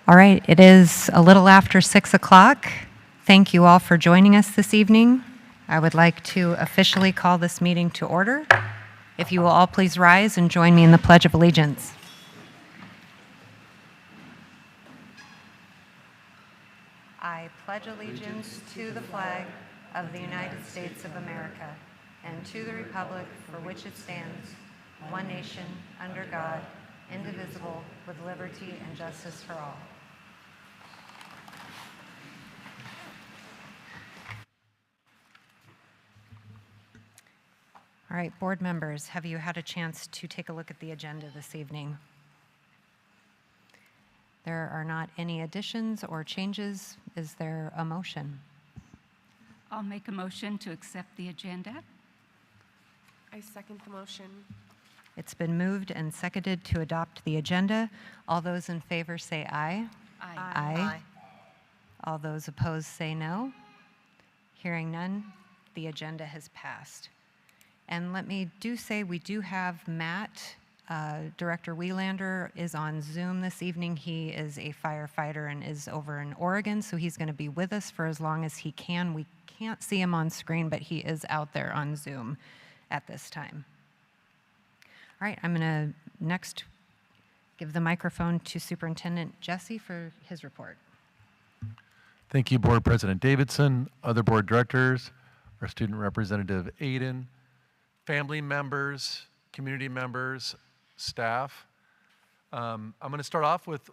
All right, it is a little after 6 o'clock. Thank you all for joining us this evening. I would like to officially call this meeting to order. If you will all please rise and join me in the Pledge of Allegiance. I pledge allegiance to the flag of the United States of America and to the republic for which it stands, one nation, under God, indivisible, with liberty and justice for all. All right, board members, have you had a chance to take a look at the agenda this evening? There are not any additions or changes. Is there a motion? I'll make a motion to accept the agenda. I second the motion. It's been moved and seconded to adopt the agenda. All those in favor say aye. Aye. Aye. All those opposed say no. Hearing none, the agenda has passed. And let me say we do have Matt, Director Wielander is on Zoom this evening. He is a firefighter and is over in Oregon, so he's going to be with us for as long as he can. We can't see him on screen, but he is out there on Zoom at this time. All right, I'm going to next give the microphone to Superintendent Jesse for his report. Thank you, Board President Davidson, other board directors, our student representative Aiden, family members, community members, staff. I'm going to start off with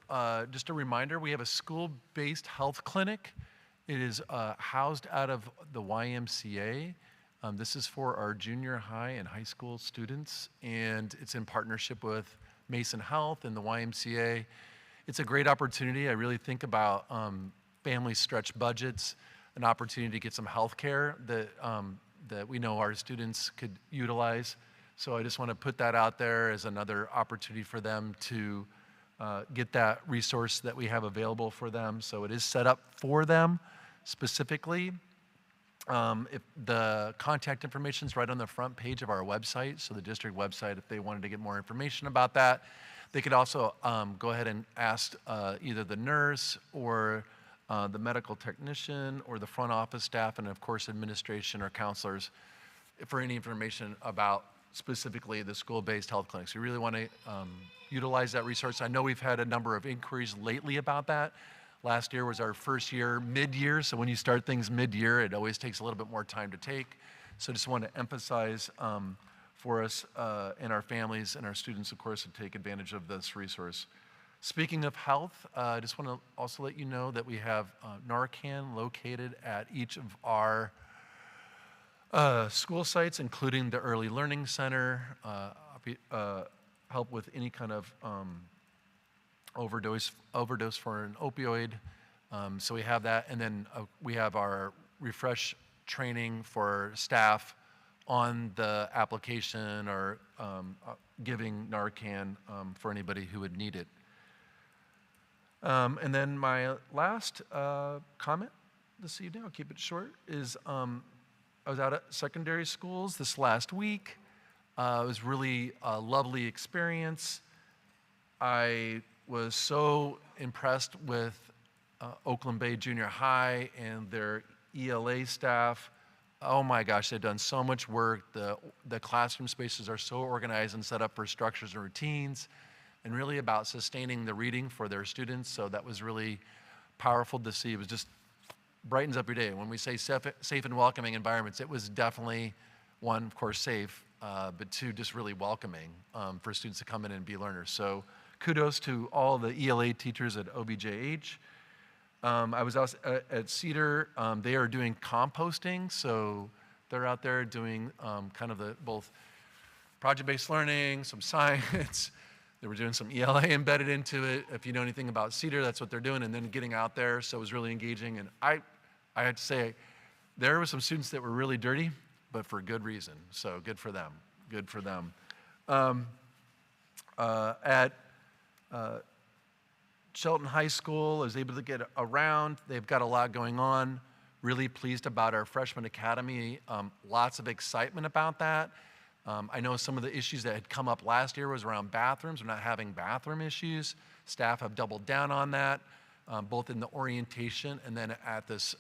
just a reminder. We have a school-based health clinic. It is housed out of the YMCA. This is for our junior high and high school students, and it's in partnership with Mason Health and the YMCA. It's a great opportunity. I really think about family stretch budgets, an opportunity to get some health care that we know our students could utilize. So I just want to put that out there as another opportunity for them to get that resource that we have available for them. So it is set up for them specifically. If the contact information is right on the front page of our website, so the district website, if they wanted to get more information about that. They could also go ahead and ask either the nurse or the medical technician or the front office staff, and of course administration or counselors for any information about specifically the school-based health clinics. We really want to utilize that resource. I know we've had a number of inquiries lately about that. Last year was our first year mid-year, so when you start things mid-year, it always takes a little bit more time to take. So just want to emphasize for us and our families and our students, of course, to take advantage of this resource. Speaking of health, I just want to also let you know that we have Narcan located at each of our school sites, including the Early Learning Center, help with any kind of overdose for an opioid. So we have that, and then we have our refresh training for staff on the application or giving Narcan for anybody who would need it. And then my last comment this evening, I'll keep it short, is I was out at secondary schools this last week. It was really a lovely experience. I was so impressed with Oakland Bay Junior High and their ELA staff. Oh my gosh, they've done so much work. The classroom spaces are so organized and set up for structures and routines, and really about sustaining the reading for their students. So that was really powerful to see. It was just brightens up your day. When we say safe and welcoming environments, it was definitely, one, of course, safe, but two, just really welcoming for students to come in and be learners. So kudos to all the ELA teachers at OBJH. I was out at Cedar. They are doing composting, so they're out there doing kind of the both project-based learning, some science. They were doing some ELA embedded into it. If you know anything about Cedar, that's what they're doing, and then getting out there, so it was really engaging. And I had to say, there were some students that were really dirty, but for good reason, so good for them, good for them. At Shelton High School, I was able to get around. They've got a lot going on. Really pleased about our freshman academy. Lots of excitement about that. I know some of the issues that had come up last year was around bathrooms. We're not having bathroom issues. Staff have doubled down on that. both in the orientation and then at this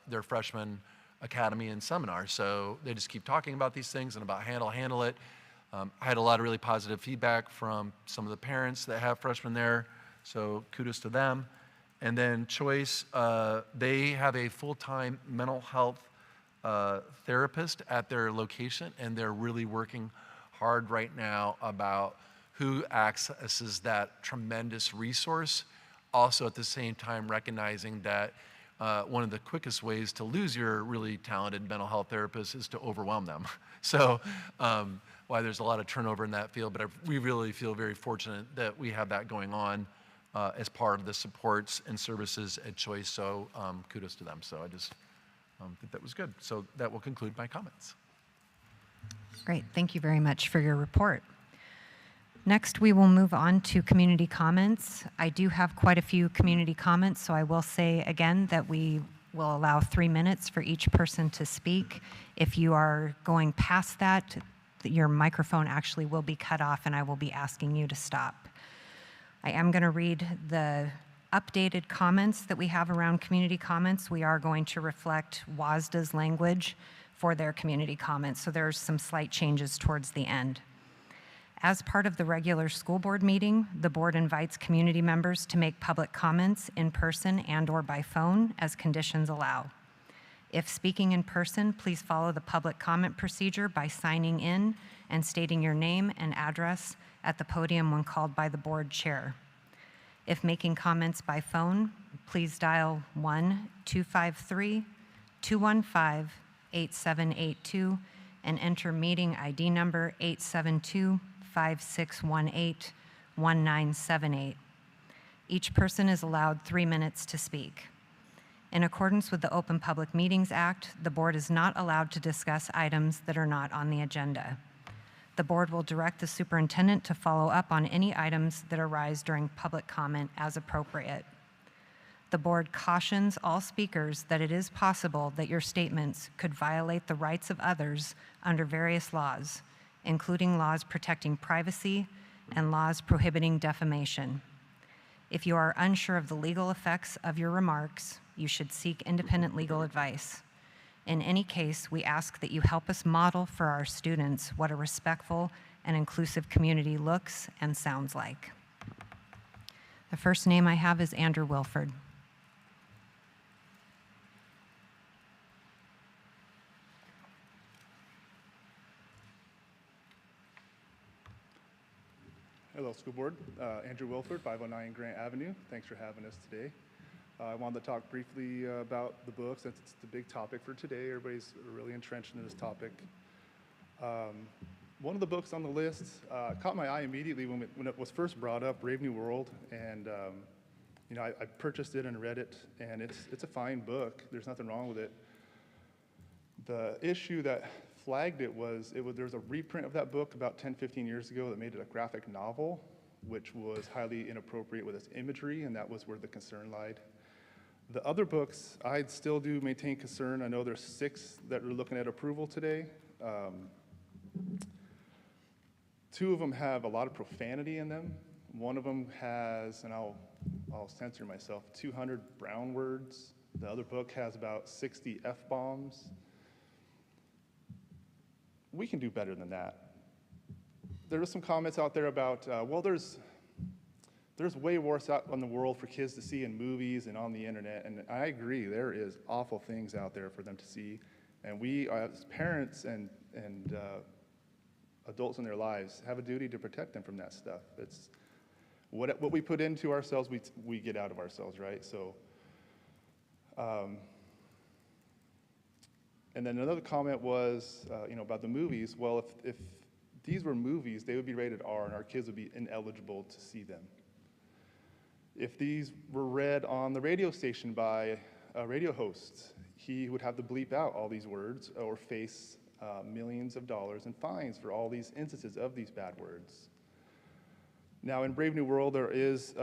their freshman academy and seminar. So they just keep talking about these things and about handle it. I had a lot of really positive feedback from some of the parents that have freshmen there, so kudos to them. And then Choice, they have a full-time mental health therapist at their location, and they're really working hard right now about who accesses that tremendous resource. Also at the same time recognizing that one of the quickest ways to lose your really talented mental health therapist is to overwhelm them. So why there's a lot of turnover in that field, but we really feel very fortunate that we have that going on as part of the supports and services at Choice. So kudos to them. So I just think that was good. So that will conclude my comments. Great. Thank you very much for your report. Next, we will move on to community comments. I do have quite a few community comments, so I will say again that we will allow 3 minutes for each person to speak. If you are going past that, your microphone actually will be cut off and I will be asking you to stop. I am going to read the updated comments that we have around community comments. We are going to reflect WASDA's language for their community comments, so there's some slight changes towards the end. As part of the regular school board meeting, the board invites community members to make public comments in person and/or by phone as conditions allow. If speaking in person, please follow the public comment procedure by signing in and stating your name and address at the podium when called by the board chair. If making comments by phone, please dial 1-253-215-8782 and enter meeting ID number 872-5618-1978. Each person is allowed 3 minutes to speak. In accordance with the Open Public Meetings Act, the board is not allowed to discuss items that are not on the agenda. The board will direct the superintendent to follow up on any items that arise during public comment as appropriate. The board cautions all speakers that it is possible that your statements could violate the rights of others under various laws, including laws protecting privacy and laws prohibiting defamation. If you are unsure of the legal effects of your remarks, you should seek independent legal advice. In any case, we ask that you help us model for our students what a respectful and inclusive community looks and sounds like. The first name I have is Andrew Wilford. Hello, School Board. Andrew Wilford, 509 Grant Avenue. Thanks for having us today. I wanted to talk briefly about the book since it's the big topic for today. Everybody's really entrenched in this topic. One of the books on the list caught my eye immediately when it was first brought up, Brave New World, and I purchased it and read it, and it's a fine book. There's nothing wrong with it. The issue that flagged it was there was a reprint of that book about 10, 15 years ago that made it a graphic novel, which was highly inappropriate with its imagery, and that was where the concern lied. The other books, I still do maintain concern. I know there's 6 that are looking at approval today. 2 of them have a lot of profanity in them. One of them has, and I'll censor myself, 200 brown words. The other book has about 60 F-bombs. We can do better than that. There are some comments out there about, well, there's way worse out in the world for kids to see in movies and on the internet, and I agree, there is awful things out there for them to see, and we as parents and adults in their lives have a duty to protect them from that stuff. It's what we put into ourselves, we get out of ourselves, right? So, and then another comment was, about the movies. Well, if these were movies, they would be rated R, and our kids would be ineligible to see them. If these were read on the radio station by a radio host, he would have to bleep out all these words or face millions of dollars in fines for all these instances of these bad words. Now, in Brave New World, there is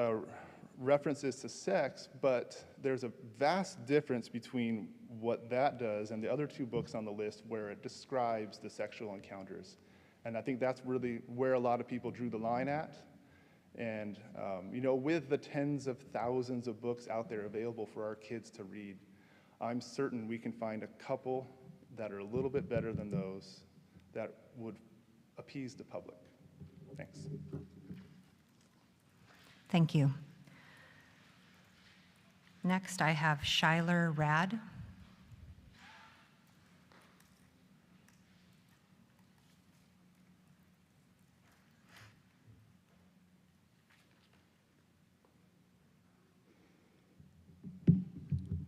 references to sex, but there's a vast difference between what that does and the other 2 books on the list where it describes the sexual encounters. And I think that's really where a lot of people drew the line at. And, you know, with the tens of thousands of books out there available for our kids to read, I'm certain we can find a couple that are a little bit better than those that would appease the public. Thanks. Thank you. Next, I have Shyler Rad.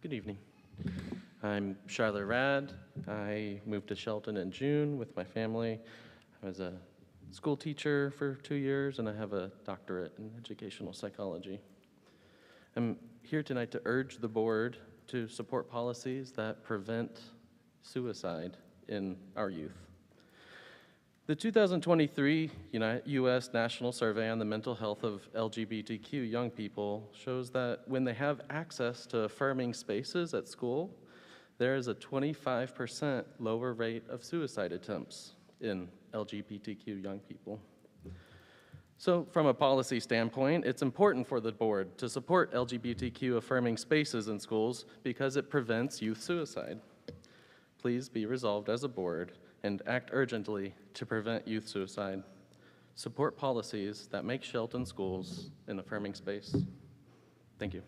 Good evening. I'm Shyler Rad. I moved to Shelton in June with my family. I was a school teacher for 2 years, and I have a doctorate in educational psychology. I'm here tonight to urge the board to support policies that prevent suicide in our youth. The 2023 U.S. National Survey on the Mental Health of LGBTQ young people shows that when they have access to affirming spaces at school, there is a 25% lower rate of suicide attempts in LGBTQ young people. So from a policy standpoint, it's important for the board to support LGBTQ affirming spaces in schools because it prevents youth suicide. Please be resolved as a board and act urgently to prevent youth suicide. Support policies that make Shelton schools an affirming space. Thank you.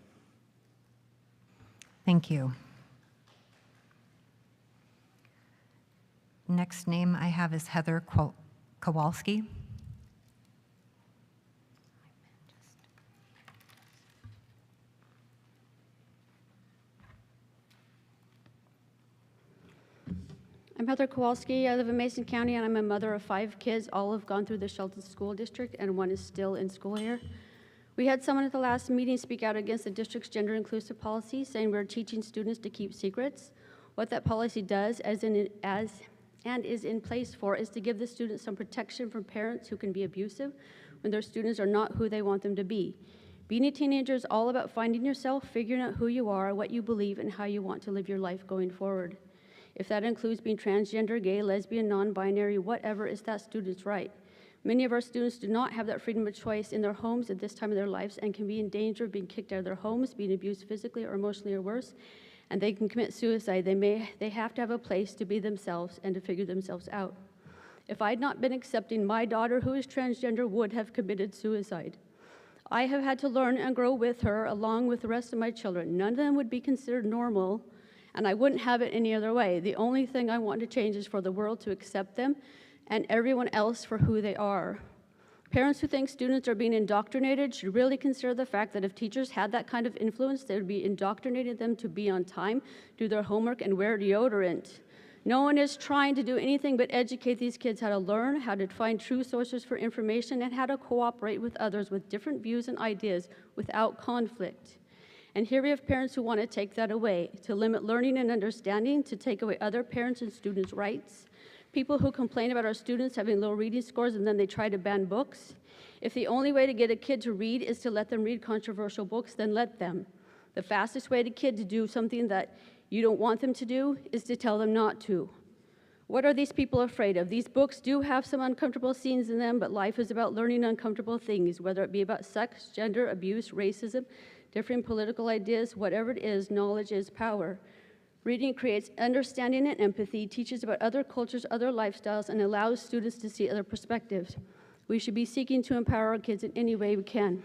Thank you. Next name I have is Heather Kowalski. I'm Heather Kowalski. I live in Mason County, and I'm a mother of 5 kids. All have gone through the Shelton School District, and one is still in school here. We had someone at the last meeting speak out against the district's gender-inclusive policy, saying we're teaching students to keep secrets. What that policy does, and is in place for, is to give the students some protection from parents who can be abusive when their students are not who they want them to be. Being a teenager is all about finding yourself, figuring out who you are, what you believe, and how you want to live your life going forward. If that includes being transgender, gay, lesbian, non-binary, whatever, is that student's right. Many of our students do not have that freedom of choice in their homes at this time of their lives and can be in danger of being kicked out of their homes, being abused physically or emotionally or worse, and they can commit suicide. They have to have a place to be themselves and to figure themselves out. If I had not been accepting, my daughter, who is transgender, would have committed suicide. I have had to learn and grow with her along with the rest of my children. None of them would be considered normal, and I wouldn't have it any other way. The only thing I want to change is for the world to accept them and everyone else for who they are. Parents who think students are being indoctrinated should really consider the fact that if teachers had that kind of influence, they would be indoctrinating them to be on time, do their homework, and wear deodorant. No one is trying to do anything but educate these kids how to learn, how to find true sources for information, and how to cooperate with others with different views and ideas without conflict. And here we have parents who want to take that away, to limit learning and understanding, to take away other parents' and students' rights. People who complain about our students having low reading scores and then they try to ban books. If the only way to get a kid to read is to let them read controversial books, then let them. The fastest way to kid to do something that you don't want them to do is to tell them not to. What are these people afraid of? These books do have some uncomfortable scenes in them, but life is about learning uncomfortable things, whether it be about sex, gender, abuse, racism, different political ideas, whatever it is, knowledge is power. Reading creates understanding and empathy, teaches about other cultures, other lifestyles, and allows students to see other perspectives. We should be seeking to empower our kids in any way we can.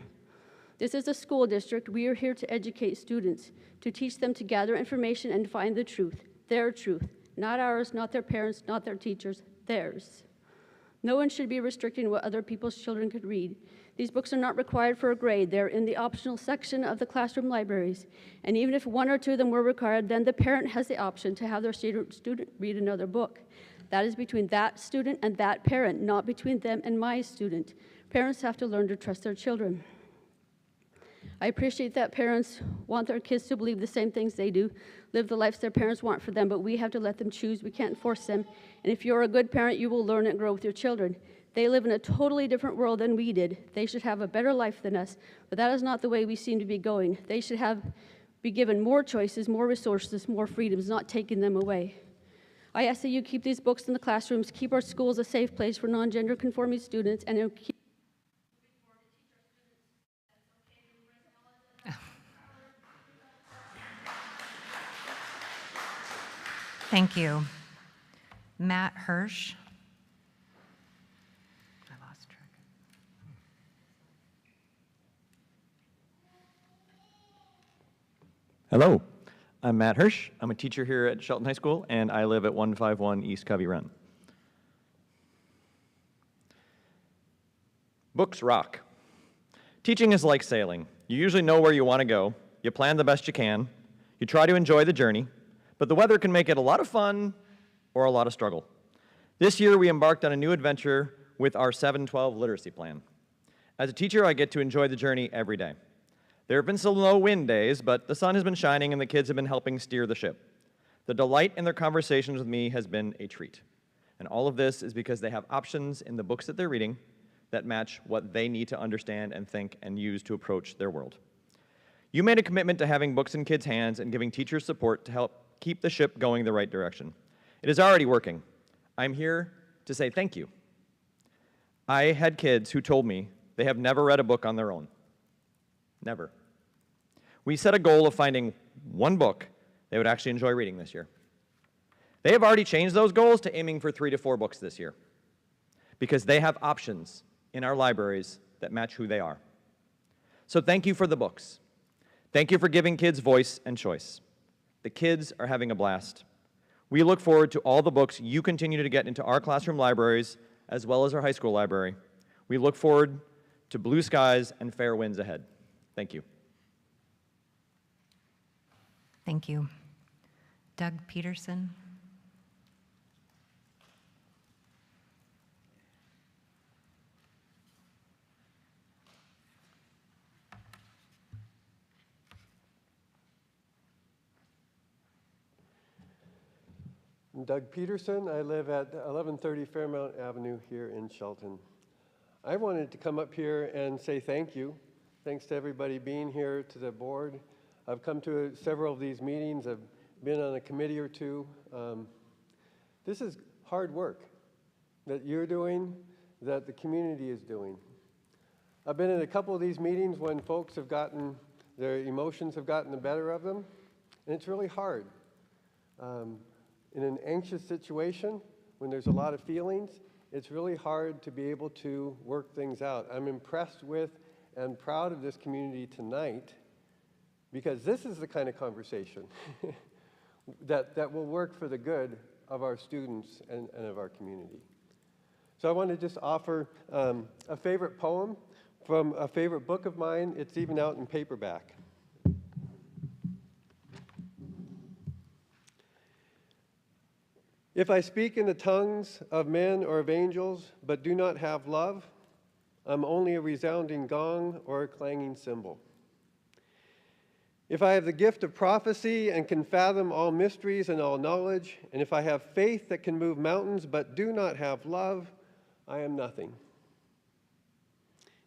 This is a school district. We are here to educate students, to teach them to gather information and find the truth, their truth, not ours, not their parents, not their teachers, theirs. No one should be restricting what other people's children could read. These books are not required for a grade. They're in the optional section of the classroom libraries. And even if 1 or 2 of them were required, then the parent has the option to have their student read another book. That is between that student and that parent, not between them and my student. Parents have to learn to trust their children. I appreciate that parents want their kids to believe the same things they do, live the lives their parents want for them, but we have to let them choose. We can't force them. And if you're a good parent, you will learn and grow with your children. They live in a totally different world than we did. They should have a better life than us, but that is not the way we seem to be going. They should be given more choices, more resources, more freedoms, not taking them away. I ask that you keep these books in the classrooms, keep our schools a safe place for non-gender conforming students, and keep Thank you. Matt Hirsch. I lost track. Hello, I'm Matt Hirsch. I'm a teacher here at Shelton High School, and I live at 151 East Covey Run. Books rock. Teaching is like sailing. You usually know where you want to go, you plan the best you can, you try to enjoy the journey, but the weather can make it a lot of fun or a lot of struggle. This year, we embarked on a new adventure with our 7-12 literacy plan. As a teacher, I get to enjoy the journey every day. There have been some low wind days, but the sun has been shining and the kids have been helping steer the ship. The delight in their conversations with me has been a treat. And all of this is because they have options in the books that they're reading that match what they need to understand and think and use to approach their world. You made a commitment to having books in kids' hands and giving teachers support to help keep the ship going the right direction. It is already working. I'm here to say thank you. I had kids who told me they have never read a book on their own. Never. We set a goal of finding one book they would actually enjoy reading this year. They have already changed those goals to aiming for 3 to 4 books this year because they have options in our libraries that match who they are. So thank you for the books. Thank you for giving kids voice and choice. The kids are having a blast. We look forward to all the books you continue to get into our classroom libraries as well as our high school library. We look forward to blue skies and fair winds ahead. Thank you. Thank you. Doug Peterson. I'm Doug Peterson. I live at 1130 Fairmount Avenue here in Shelton. I wanted to come up here and say thank you. Thanks to everybody being here, to the board. I've come to several of these meetings. I've been on a committee or two. This is hard work that you're doing, that the community is doing. I've been in a couple of these meetings when folks have gotten, their emotions have gotten the better of them, and it's really hard. In an anxious situation, when there's a lot of feelings, it's really hard to be able to work things out. I'm impressed with and proud of this community tonight because this is the kind of conversation that will work for the good of our students and of our community. So I want to just offer a favorite poem from a favorite book of mine. It's even out in paperback. If I speak in the tongues of men or of angels, but do not have love, I'm only a resounding gong or a clanging cymbal. If I have the gift of prophecy and can fathom all mysteries and all knowledge, and if I have faith that can move mountains, but do not have love, I am nothing.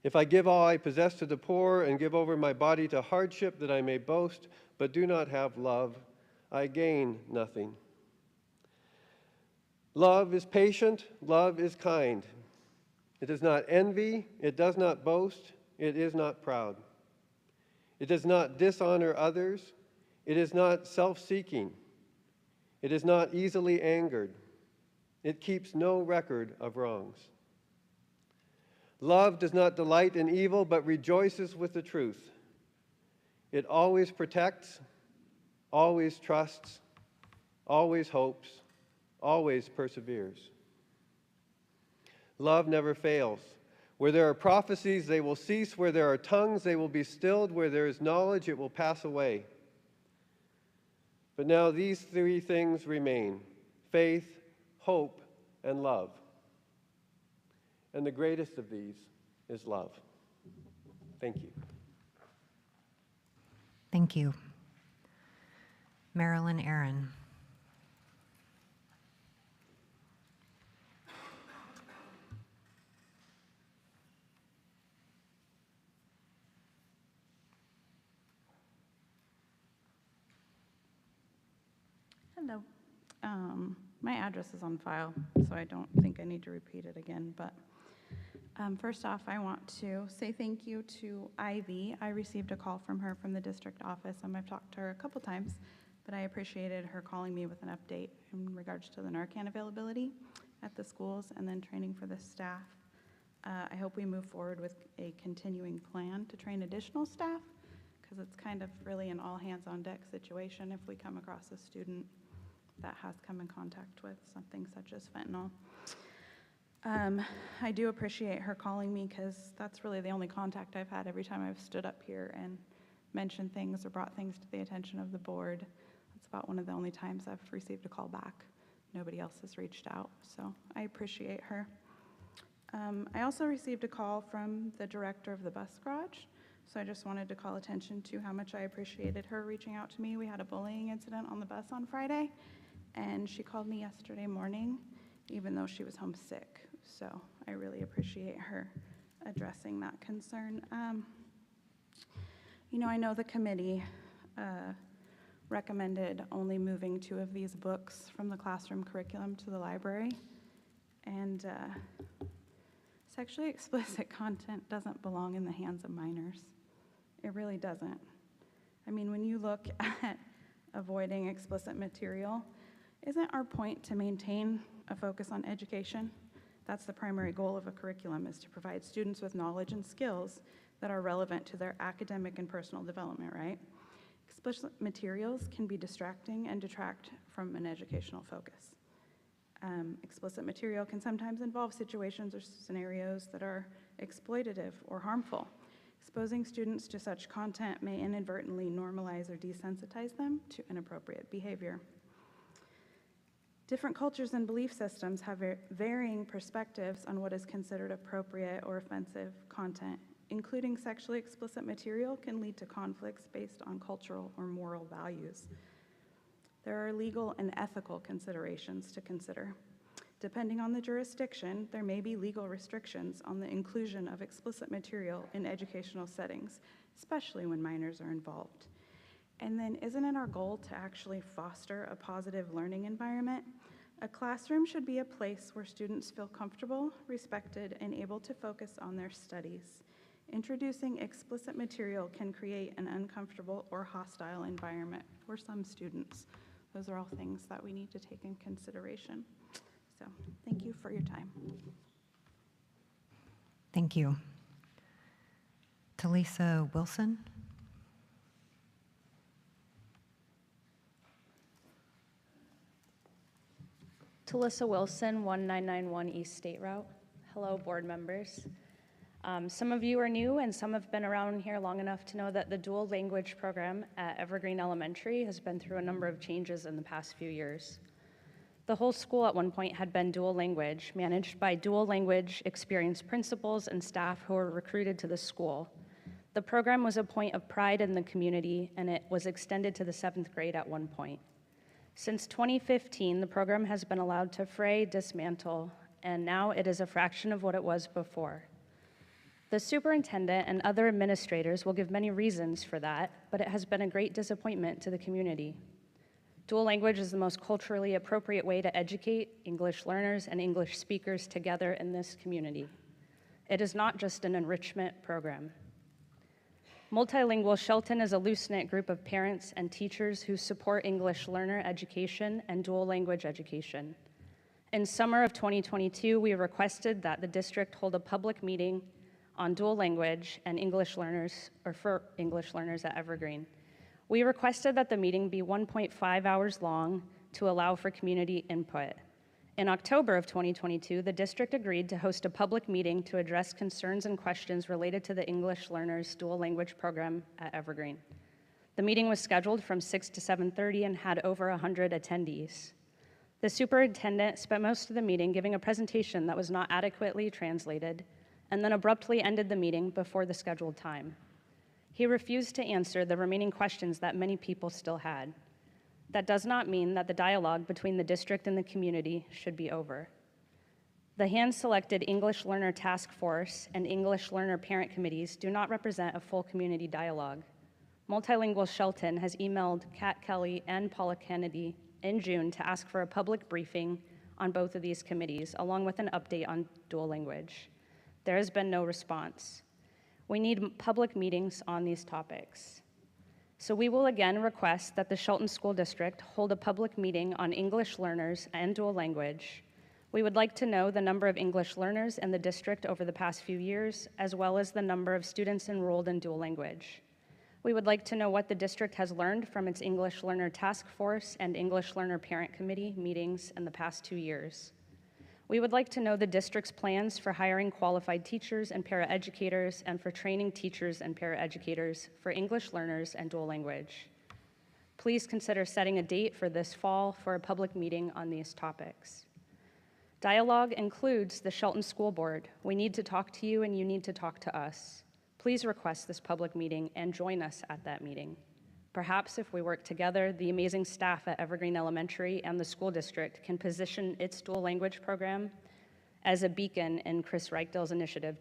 If I give all I possess to the poor and give over my body to hardship that I may boast, but do not have love, I gain nothing. Love is patient, love is kind. It does not envy, it does not boast, it is not proud. It does not dishonor others, it is not self-seeking. It is not easily angered. It keeps no record of wrongs. Love does not delight in evil, but rejoices with the truth. It always protects, always trusts, always hopes, always perseveres. Love never fails. Where there are prophecies, they will cease. Where there are tongues, they will be stilled. Where there is knowledge, it will pass away. But now these 3 things remain: faith, hope, and love. And the greatest of these is love. Thank you. Thank you. Marilyn Aaron. Hello. My address is on file, so I don't think I need to repeat it again. But first off, I want to say thank you to Ivy. I received a call from her from the district office, and I've talked to her a couple times. but I appreciated her calling me with an update in regards to the Narcan availability at the schools and then training for the staff. I hope we move forward with a continuing plan to train additional staff, because it's kind of really an all-hands-on-deck situation if we come across a student that has come in contact with something such as fentanyl. I do appreciate her calling me, because that's really the only contact I've had every time I've stood up here and mentioned things or brought things to the attention of the board. That's about one of the only times I've received a call back. Nobody else has reached out, so I appreciate her. I also received a call from the director of the bus garage, so I just wanted to call attention to how much I appreciated her reaching out to me. We had a bullying incident on the bus on Friday, and she called me yesterday morning, even though she was homesick. So I really appreciate her addressing that concern. You know, I know the committee recommended only moving 2 of these books from the classroom curriculum to the library, and sexually explicit content doesn't belong in the hands of minors. It really doesn't. I mean, when you look at avoiding explicit material, isn't our point to maintain a focus on education? That's the primary goal of a curriculum, is to provide students with knowledge and skills that are relevant to their academic and personal development, right? Explicit materials can be distracting and detract from an educational focus. Explicit material can sometimes involve situations or scenarios that are exploitative or harmful. Exposing students to such content may inadvertently normalize or desensitize them to inappropriate behavior. Different cultures and belief systems have varying perspectives on what is considered appropriate or offensive content. Including sexually explicit material can lead to conflicts based on cultural or moral values. There are legal and ethical considerations to consider. Depending on the jurisdiction, there may be legal restrictions on the inclusion of explicit material in educational settings, especially when minors are involved. And then, isn't it our goal to actually foster a positive learning environment? A classroom should be a place where students feel comfortable, respected, and able to focus on their studies. Introducing explicit material can create an uncomfortable or hostile environment for some students. Those are all things that we need to take in consideration. So, thank you for your time. Thank you. Talisa Wilson. Talisa Wilson, 1991 East State Route. Hello, board members. Some of you are new and some have been around here long enough to know that the dual language program at Evergreen Elementary has been through a number of changes in the past few years. The whole school at one point had been dual language, managed by dual language experienced principals and staff who were recruited to the school. The program was a point of pride in the community, and it was extended to the 7th grade at one point. Since 2015, the program has been allowed to fray, dismantle, and now it is a fraction of what it was before. The superintendent and other administrators will give many reasons for that, but it has been a great disappointment to the community. Dual language is the most culturally appropriate way to educate English learners and English speakers together in this community. It is not just an enrichment program. Multilingual Shelton is a loose-knit group of parents and teachers who support English learner education and dual language education. In summer of 2022, we requested that the district hold a public meeting on dual language and English learners, or for English learners at Evergreen. We requested that the meeting be 1.5 hours long to allow for community input. In October of 2022, the district agreed to host a public meeting to address concerns and questions related to the English learners dual language program at Evergreen. The meeting was scheduled from 6 to 7:30 and had over 100 attendees. The superintendent spent most of the meeting giving a presentation that was not adequately translated, and then abruptly ended the meeting before the scheduled time. He refused to answer the remaining questions that many people still had. That does not mean that the dialogue between the district and the community should be over. The hand-selected English Learner Task Force and English Learner Parent Committees do not represent a full community dialogue. Multilingual Shelton has emailed Kat Kelly and Paula Kennedy in June to ask for a public briefing on both of these committees, along with an update on dual language. There has been no response. We need public meetings on these topics. So we will again request that the Shelton School District hold a public meeting on English learners and dual language. We would like to know the number of English learners in the district over the past few years, as well as the number of students enrolled in dual language. We would like to know what the district has learned from its English Learner Task Force and English Learner Parent Committee meetings in the past 2 years. We would like to know the district's plans for hiring qualified teachers and paraeducators and for training teachers and paraeducators for English learners and dual language. Please consider setting a date for this fall for a public meeting on these topics. Dialogue includes the Shelton School Board. We need to talk to you and you need to talk to us. Please request this public meeting and join us at that meeting. Perhaps if we work together, the amazing staff at Evergreen Elementary and the school district can position its dual language program as a beacon in Chris Reichdale's initiative.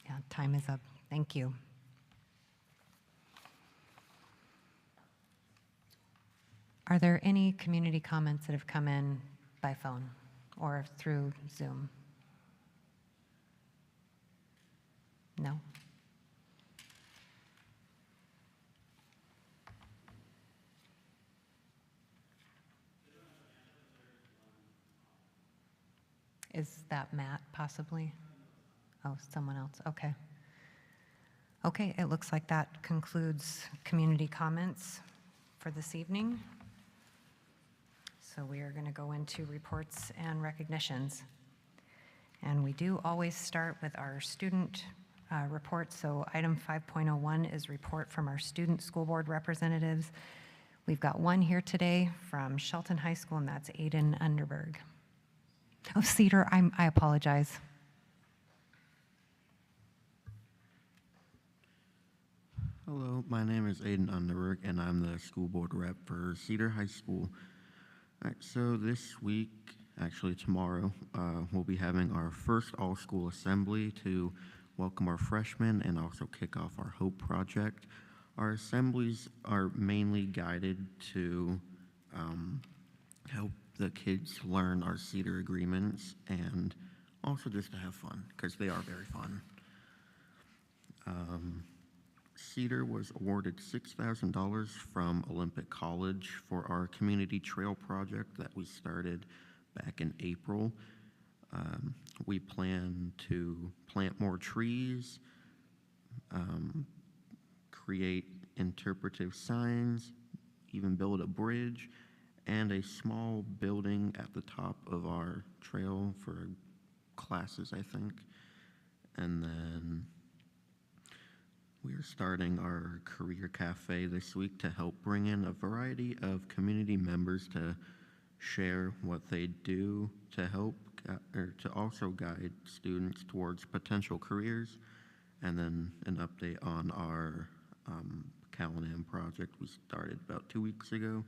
Yeah, time is up. Thank you. Are there any community comments that have come in by phone or through Zoom? No? Is that Matt, possibly? Oh, someone else, okay. Okay, it looks like that concludes community comments for this evening. So we are going to go into reports and recognitions. And we do always start with our student report. So item 5.01 is report from our student school board representatives. We've got one here today from Shelton High School, and that's Aiden Underberg. Oh, Cedar, I apologize. Hello, my name is Aiden Underberg, and I'm the school board rep for Cedar High School. All right, so this week, actually tomorrow, we'll be having our first all-school assembly to welcome our freshmen and also kick off our Hope Project. Our assemblies are mainly guided to help the kids learn our Cedar agreements and also just to have fun, because they are very fun. Cedar was awarded $6,000 from Olympic College for our community trail project that we started back in April. We plan to plant more trees, create interpretive signs, even build a bridge, and a small building at the top of our trail for classes, I think. And then we are starting our career cafe this week to help bring in a variety of community members to share what they do to help or to also guide students towards potential careers, and then an update on our Callanan project we started about 2 weeks ago.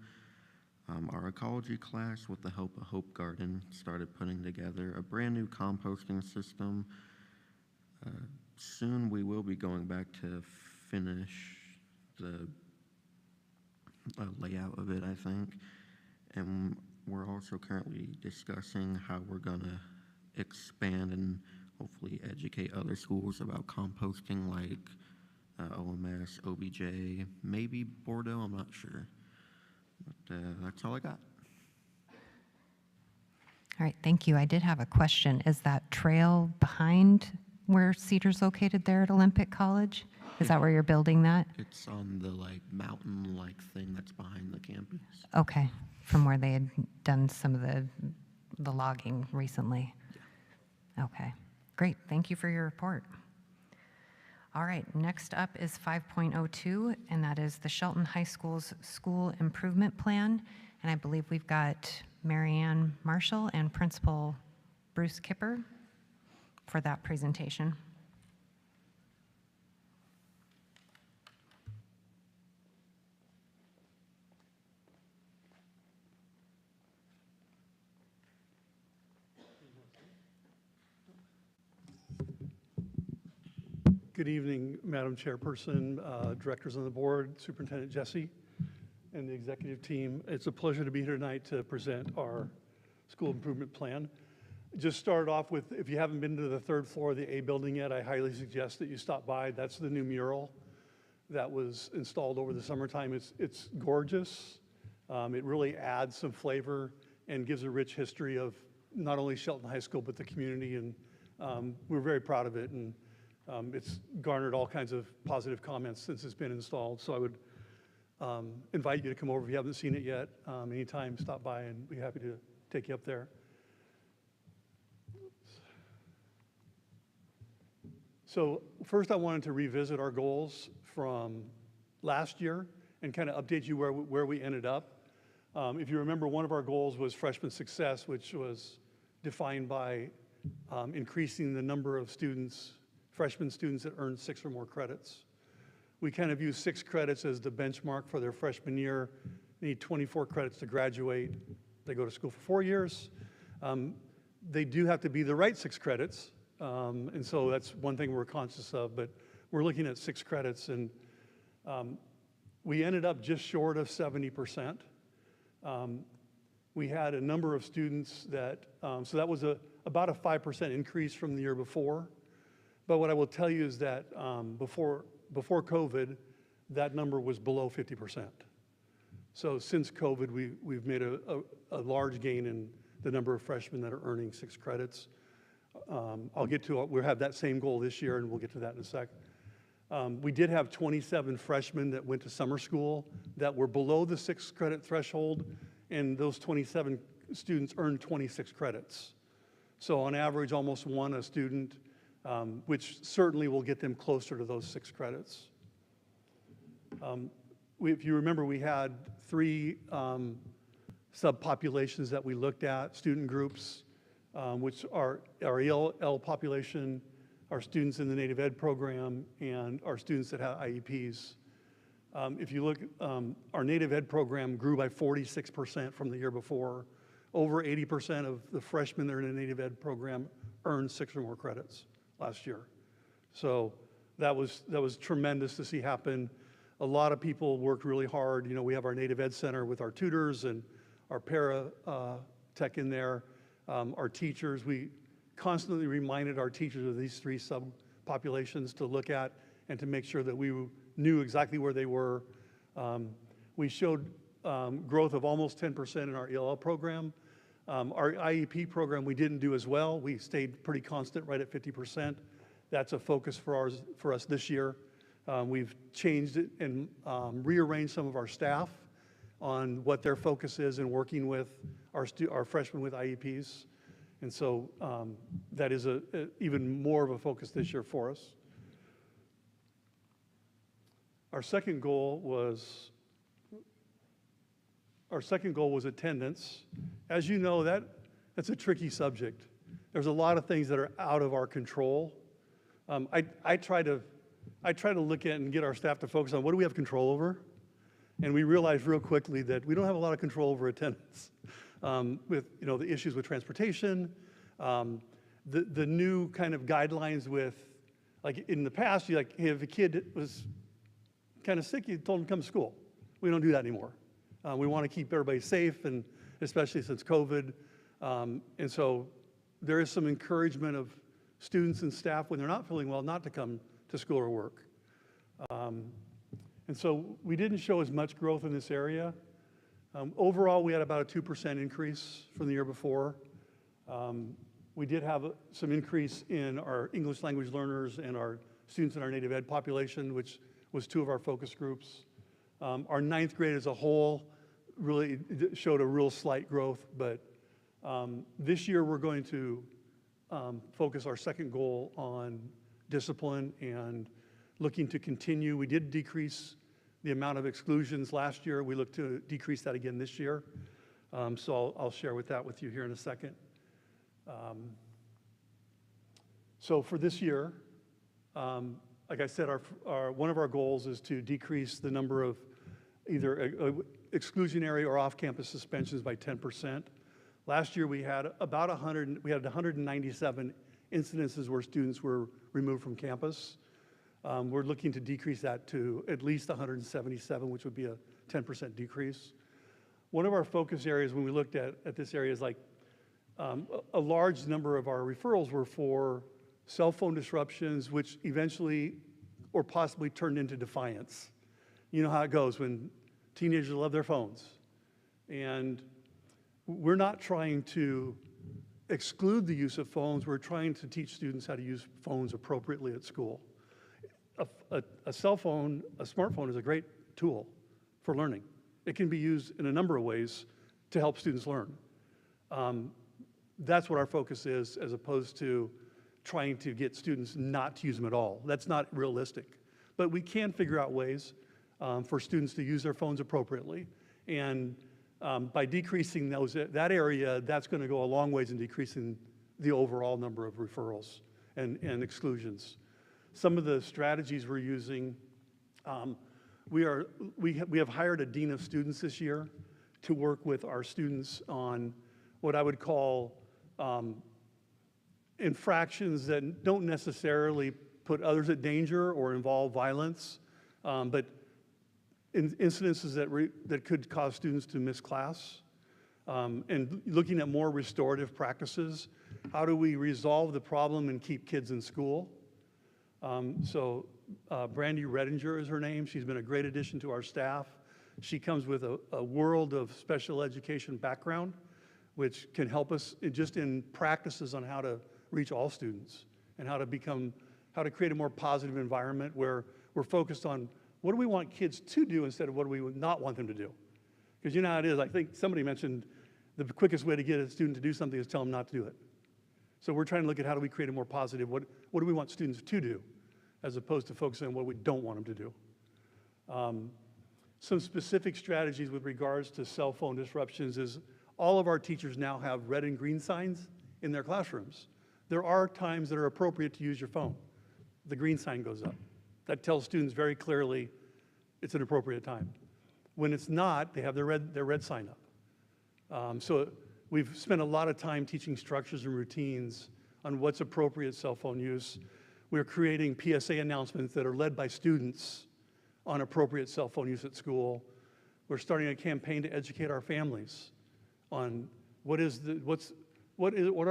Our ecology class, with the help of Hope Garden, started putting together a brand new composting system. Soon we will be going back to finish the layout of it, I think. And we're also currently discussing how we're gonna expand and hopefully educate other schools about composting, like OMS, OBJ, maybe Bordeaux, I'm not sure. But that's all I got. All right, thank you. I did have a question. Is that trail behind where Cedar's located there at Olympic College? Is that where you're building that? It's on the mountain-like thing that's behind the campus. Okay, from where they had done some of the logging recently. Yeah. Okay, great. Thank you for your report. All right, next up is 5.02, and that is the Shelton High School's School Improvement Plan. And I believe we've got Marianne Marshall and Principal Bruce Kipper for that presentation. Good evening, Madam Chairperson, directors on the board, Superintendent Jesse, and the executive team. It's a pleasure to be here tonight to present our school improvement plan. Just start off with, if you haven't been to the third floor of the A building yet, I highly suggest that you stop by. That's the new mural that was installed over the summertime. It's gorgeous. It really adds some flavor and gives a rich history of not only Shelton High School, but the community, and we're very proud of it, and it's garnered all kinds of positive comments since it's been installed. So I would invite you to come over if you haven't seen it yet. Anytime, stop by, and we'd be happy to take you up there. So first, I wanted to revisit our goals from last year and kind of update you where we ended up. If you remember, one of our goals was freshman success, which was defined by increasing the number of students, freshman students that earned 6 or more credits. We kind of use 6 credits as the benchmark for their freshman year. They need 24 credits to graduate. They go to school for 4 years. They do have to be the right 6 credits. And so that's one thing we're conscious of, but we're looking at 6 credits, and we ended up just short of 70%. We had a number of students that, so that was about a 5% increase from the year before. But what I will tell you is that before COVID, that number was below 50%. So since COVID, we've made a large gain in the number of freshmen that are earning 6 credits. I'll get to it. We'll have that same goal this year, and we'll get to that in a sec. We did have 27 freshmen that went to summer school that were below the 6 credit threshold, and those 27 students earned 26 credits. So on average, almost 1 a student, which certainly will get them closer to those 6 credits. If you remember, we had 3 subpopulations that we looked at, student groups, which are our ELL population, our students in the native ed program, and our students that have IEPs. If you look, our native ed program grew by 46% from the year before. Over 80% of the freshmen that are in a native ed program earned 6 or more credits last year. So that was tremendous to see happen. A lot of people worked really hard. You know, we have our native ed center with our tutors and our para tech in there. Our teachers, we constantly reminded our teachers of these 3 subpopulations to look at and to make sure that we knew exactly where they were. We showed growth of almost 10% in our ELL program. Our IEP program, we didn't do as well. We stayed pretty constant, right at 50%. That's a focus for us this year. We've changed it and rearranged some of our staff on what their focus is in working with our freshmen with IEPs. And so that is even more of a focus this year for us. Our second goal was attendance. As you know, that's a tricky subject. There's a lot of things that are out of our control. I try to look at and get our staff to focus on what do we have control over, and we realized real quickly that we don't have a lot of control over attendance. With the issues with transportation, the new kind of guidelines with, like in the past, hey, if a kid was kind of sick, you told him to come to school. We don't do that anymore. We want to keep everybody safe, and especially since COVID. And so there is some encouragement of students and staff when they're not feeling well not to come to school or work. And so we didn't show as much growth in this area. Overall, we had about a 2% increase from the year before. We did have some increase in our English language learners and our students in our native ed population, which was 2 of our focus groups. Our 9th grade as a whole really showed a real slight growth, but this year we're going to focus our second goal on discipline and looking to continue. We did decrease the amount of exclusions last year. We look to decrease that again this year. So I'll share that with you here in a second. So for this year, like I said, one of our goals is to decrease the number of either exclusionary or off-campus suspensions by 10%. Last year we had about 197 incidences where students were removed from campus. We're looking to decrease that to at least 177, which would be a 10% decrease. One of our focus areas when we looked at this area is a large number of our referrals were for cell phone disruptions, which eventually or possibly turned into defiance. You know how it goes when teenagers love their phones. And we're not trying to exclude the use of phones. We're trying to teach students how to use phones appropriately at school. A cell phone, a smartphone is a great tool for learning. It can be used in a number of ways to help students learn. That's what our focus is, as opposed to trying to get students not to use them at all. That's not realistic. But we can figure out ways for students to use their phones appropriately. And by decreasing that area, that's going to go a long ways in decreasing the overall number of referrals and exclusions. Some of the strategies we're using, we have hired a dean of students this year to work with our students on what I would call infractions that don't necessarily put others at danger or involve violence, but incidences that could cause students to miss class, and looking at more restorative practices. How do we resolve the problem and keep kids in school? Brandy Redinger is her name. She's been a great addition to our staff. She comes with a world of special education background, which can help us just in practices on how to reach all students and how to create a more positive environment where we're focused on what do we want kids to do instead of what do we not want them to do. Because you know how it is. I think somebody mentioned the quickest way to get a student to do something is tell them not to do it. So we're trying to look at how do we create a more positive, what do we want students to do, as opposed to focusing on what we don't want them to do. Some specific strategies with regards to cell phone disruptions is all of our teachers now have red and green signs in their classrooms. There are times that are appropriate to use your phone. The green sign goes up. That tells students very clearly it's an appropriate time. When it's not, they have their red sign up. So we've spent a lot of time teaching structures and routines on what's appropriate cell phone use. We're creating PSA announcements that are led by students on appropriate cell phone use at school. We're starting a campaign to educate our families on what are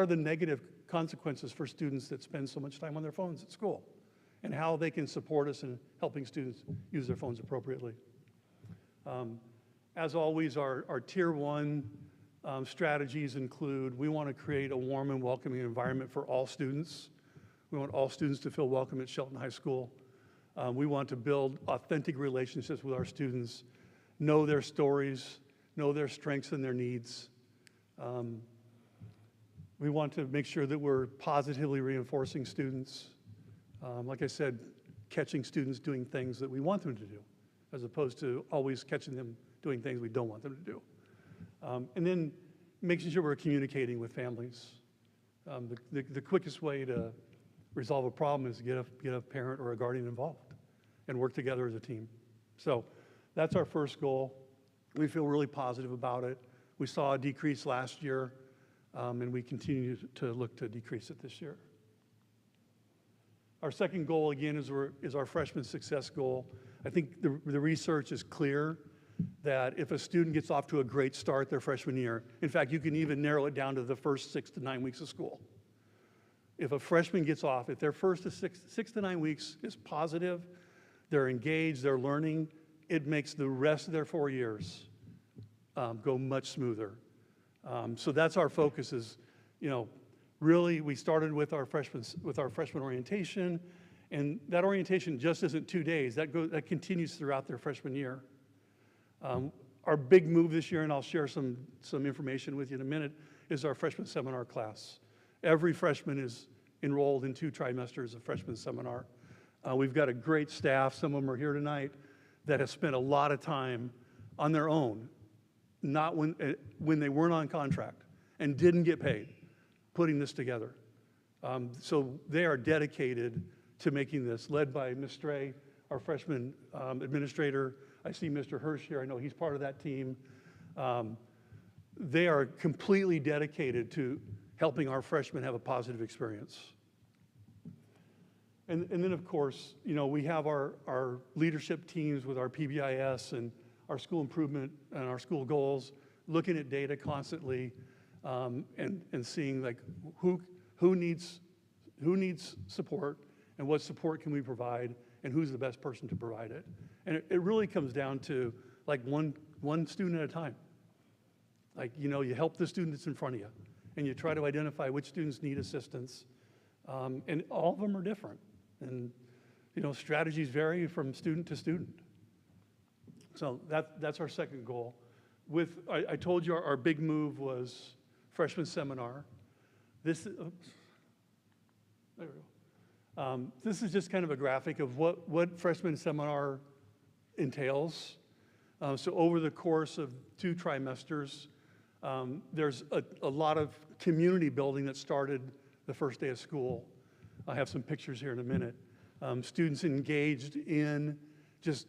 the negative consequences for students that spend so much time on their phones at school, and how they can support us in helping students use their phones appropriately. As always, our Tier 1 strategies include, we want to create a warm and welcoming environment for all students. We want all students to feel welcome at Shelton High School. We want to build authentic relationships with our students, know their stories, know their strengths and their needs. We want to make sure that we're positively reinforcing students. Like I said, catching students doing things that we want them to do, as opposed to always catching them doing things we don't want them to do. And then making sure we're communicating with families. The quickest way to resolve a problem is to get a parent or a guardian involved and work together as a team. So that's our first goal. We feel really positive about it. We saw a decrease last year, and we continue to look to decrease it this year. Our second goal, again, is our freshman success goal. I think the research is clear that if a student gets off to a great start their freshman year, in fact, you can even narrow it down to the first 6 to 9 weeks of school. If a freshman gets off, if their first 6 to 9 weeks is positive, they're engaged, they're learning, it makes the rest of their 4 years go much smoother. So that's our focus is, really we started with our freshman orientation, and that orientation just isn't 2 days. That continues throughout their freshman year. Our big move this year, and I'll share some information with you in a minute, is our freshman seminar class. Every freshman is enrolled in 2 trimesters of freshman seminar. We've got a great staff, some of them are here tonight, that have spent a lot of time on their own, not when they weren't on contract and didn't get paid, putting this together. So they are dedicated to making this, led by Ms. Stray, our freshman administrator. I see Mr. Hirsch here, I know he's part of that team. They are completely dedicated to helping our freshmen have a positive experience. And then, of course, we have our leadership teams with our PBIS and our school improvement and our school goals, looking at data constantly, and seeing like who needs support and what support can we provide, and who's the best person to provide it. And it really comes down to like one student at a time. Like, you know, you help the student that's in front of you, and you try to identify which students need assistance. And all of them are different. And, you know, strategies vary from student to student. So that's our second goal. I told you our big move was freshman seminar. This is just kind of a graphic of what freshman seminar entails. So over the course of 2 trimesters, there's a lot of community building that started the first day of school. I have some pictures here in a minute. Students engaged in just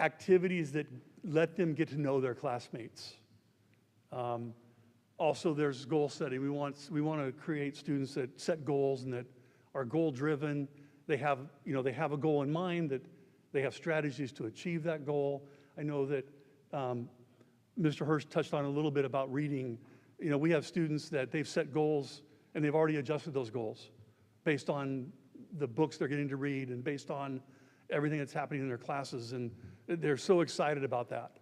activities that let them get to know their classmates. Also, there's goal setting. We want to create students that set goals and that are goal-driven. They have a goal in mind, that they have strategies to achieve that goal. I know that Mr. Hurst touched on a little bit about reading. You know, we have students that they've set goals and they've already adjusted those goals based on the books they're getting to read and based on everything that's happening in their classes, and they're so excited about that.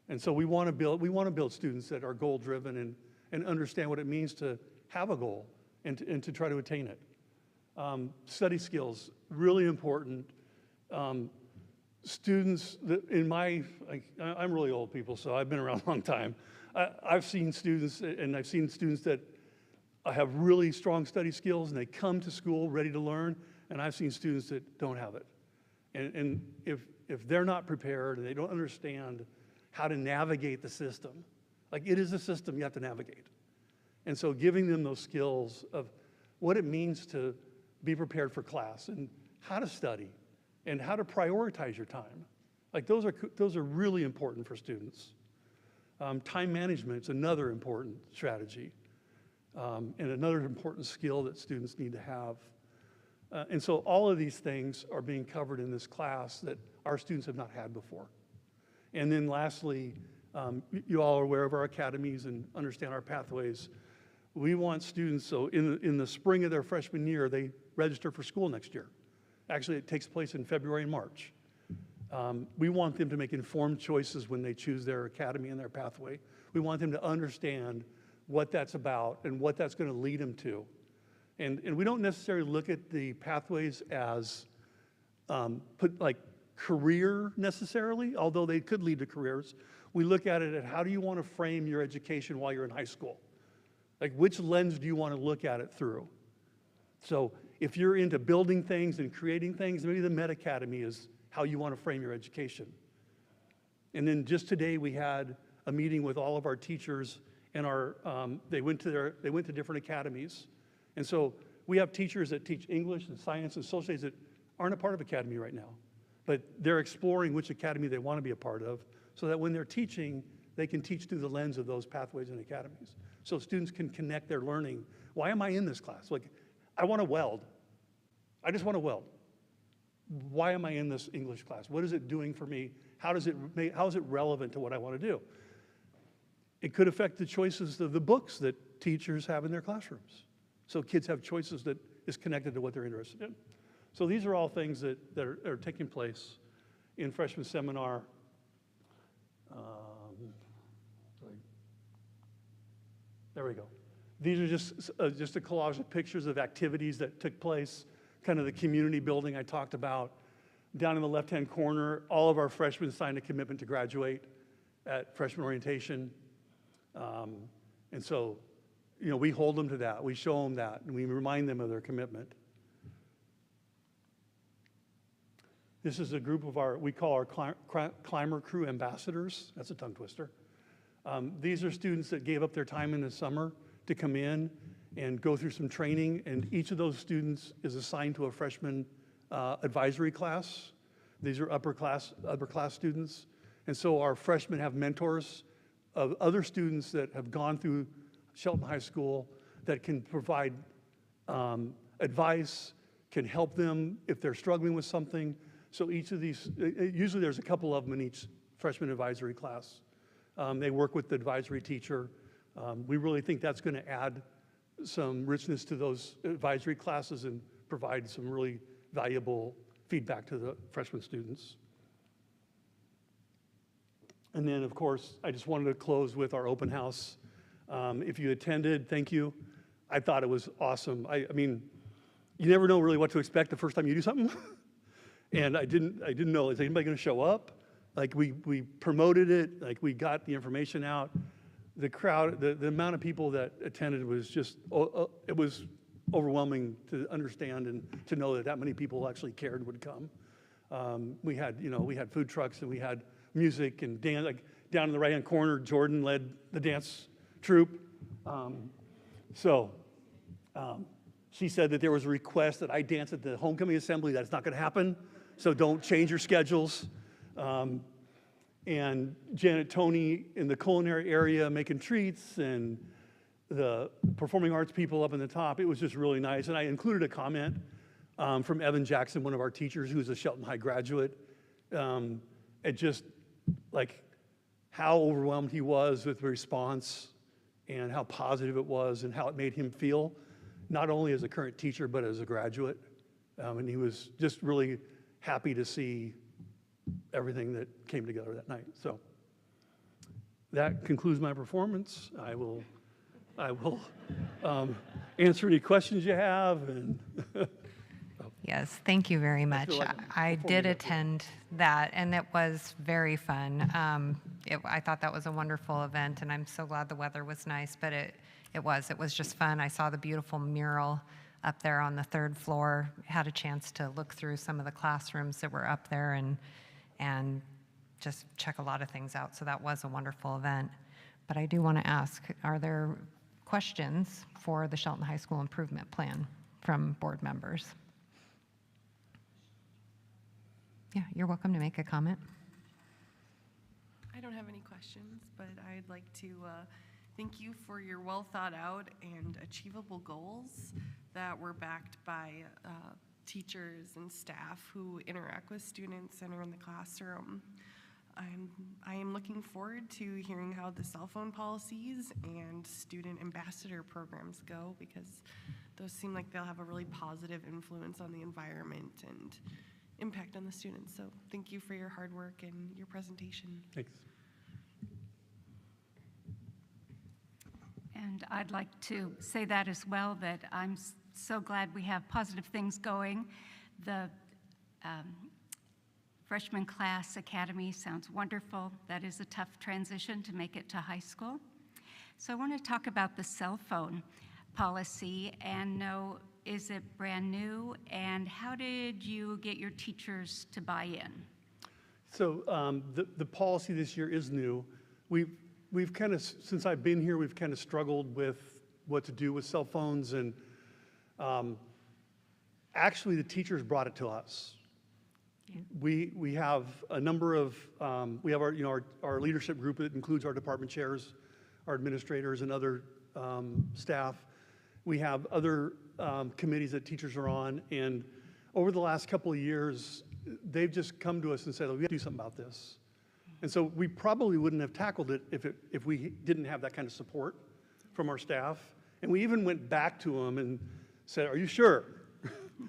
And so we want to build students that are goal-driven and understand what it means to have a goal and to try to attain it. Study skills, really important. Students that I'm really old, people, so I've been around a long time. I've seen students that have really strong study skills, and they come to school ready to learn, and I've seen students that don't have it. And if they're not prepared and they don't understand how to navigate the system, like, it is a system you have to navigate. And so giving them those skills of what it means to be prepared for class and how to study and how to prioritize your time, like, those are really important for students. Time management is another important strategy, and another important skill that students need to have. And so all of these things are being covered in this class that our students have not had before. And then lastly, you all are aware of our academies and understand our pathways. We want students, so in the spring of their freshman year, they register for school next year. Actually, it takes place in February and March. We want them to make informed choices when they choose their academy and their pathway. We want them to understand what that's about and what that's going to lead them to. And we don't necessarily look at the pathways as career necessarily, although they could lead to careers. We look at it at how do you want to frame your education while you're in high school? Like, which lens do you want to look at it through? So if you're into building things and creating things, maybe the Med Academy is how you want to frame your education. And then just today we had a meeting with all of our teachers, and they went to different academies. And so we have teachers that teach English and science and social studies that aren't a part of academy right now, but they're exploring which academy they want to be a part of, so that when they're teaching, they can teach through the lens of those pathways and academies. So students can connect their learning. Why am I in this class? Like, I want to weld. I just want to weld. Why am I in this English class? What is it doing for me? How is it relevant to what I want to do? It could affect the choices of the books that teachers have in their classrooms. So kids have choices that is connected to what they're interested in. So these are all things that are taking place in freshman seminar. There we go. These are just a collage of pictures of activities that took place, kind of the community building I talked about. Down in the left-hand corner, all of our freshmen signed a commitment to graduate at freshman orientation. And so, you know, we hold them to that. We show them that, and we remind them of their commitment. This is a group of we call our climber crew ambassadors. That's a tongue twister. These are students that gave up their time in the summer to come in and go through some training, and each of those students is assigned to a freshman advisory class. These are upper class students. And so our freshmen have mentors of other students that have gone through Shelton High School that can provide advice, can help them if they're struggling with something. So each of these, usually there's a couple of them in each freshman advisory class. They work with the advisory teacher. We really think that's going to add some richness to those advisory classes and provide some really valuable feedback to the freshman students. And then, of course, I just wanted to close with our open house. If you attended, thank you. I thought it was awesome. I mean, you never know really what to expect the first time you do something. And I didn't know, is anybody going to show up? Like we promoted it, like we got the information out. The crowd, the amount of people that attended was just, it was overwhelming to understand and to know that many people actually cared and would come. We had food trucks and we had music and dance. Like down in the right-hand corner, Jordan led the dance troupe. She said that there was a request that I dance at the homecoming assembly. That's not going to happen, so don't change your schedules. And Janet Toney in the culinary area making treats, and the performing arts people up in the top. It was just really nice. And I included a comment from Evan Jackson, one of our teachers who's a Shelton High graduate, at just like how overwhelmed he was with the response and how positive it was and how it made him feel, not only as a current teacher, but as a graduate. And he was just really happy to see everything that came together that night. So that concludes my performance. I will answer any questions you have. And Yes, thank you very much. like I did attend that, and it was very fun. I thought that was a wonderful event, and I'm so glad the weather was nice, but it was just fun. I saw the beautiful mural up there on the 3rd floor, had a chance to look through some of the classrooms that were up there and just check a lot of things out. So that was a wonderful event. But I do want to ask, are there questions for the Shelton High School Improvement Plan from board members? Yeah, you're welcome to make a comment. I don't have any questions, but I'd like to thank you for your well thought out and achievable goals that were backed by teachers and staff who interact with students and are in the classroom. I am looking forward to hearing how the cell phone policies and student ambassador programs go, because those seem like they'll have a really positive influence on the environment and impact on the students. So thank you for your hard work and your presentation. thanks. And I'd like to say that as well, that I'm so glad we have positive things going. The freshman class academy sounds wonderful. That is a tough transition to make it to high school. So I want to talk about the cell phone policy and know, is it brand new? And how did you get your teachers to buy in? So the policy this year is new. We've kind of, since I've been here, we've kind of struggled with what to do with cell phones, and actually the teachers brought it to us. Yeah. We have a number of, we have our leadership group that includes our department chairs, our administrators, and other staff. We have other committees that teachers are on, and over the last couple of years, they've just come to us and said, oh, we have to do something about this. And so we probably wouldn't have tackled it if we didn't have that kind of support from our staff. And we even went back to them and said, are you sure?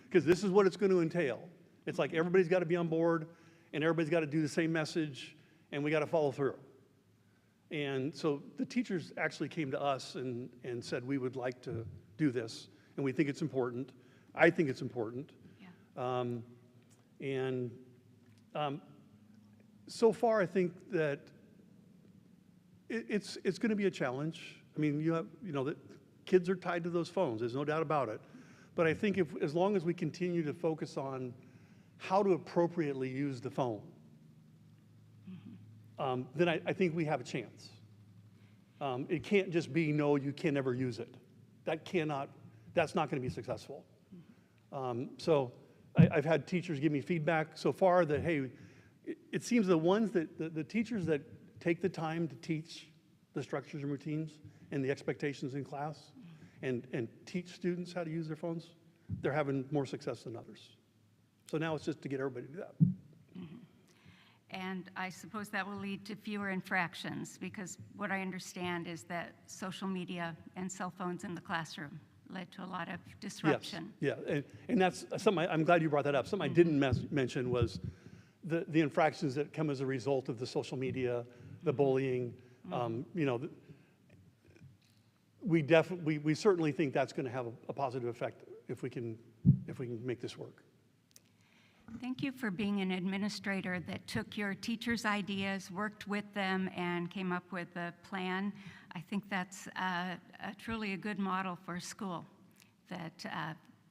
Because this is what it's going to entail. It's like everybody's got to be on board, and everybody's got to do the same message, and we got to follow through. And so the teachers actually came to us and said, we would like to do this, and we think it's important. I think it's important. Yeah. So far, I think that it's going to be a challenge. I mean, the kids are tied to those phones. There's no doubt about it. But I think as long as we continue to focus on how to appropriately use the phone, then I think we have a chance. It can't just be, no, you can never use it. That's not going to be successful. So I've had teachers give me feedback so far that, hey, it seems the ones the teachers that take the time to teach the structures and routines and the expectations in class and teach students how to use their phones, they're having more success than others. So now it's just to get everybody to do that. Mm-hmm. And I suppose that will lead to fewer infractions, because what I understand is that social media and cell phones in the classroom led to a lot of disruption. Yes, yeah, and that's something, I'm glad you brought that up. Something I didn't mention was the infractions that come as a result of the social media, the bullying. You know, we certainly think that's going to have a positive effect if we can make this work. Thank you for being an administrator that took your teachers' ideas, worked with them, and came up with a plan. I think that's truly a good model for a school, that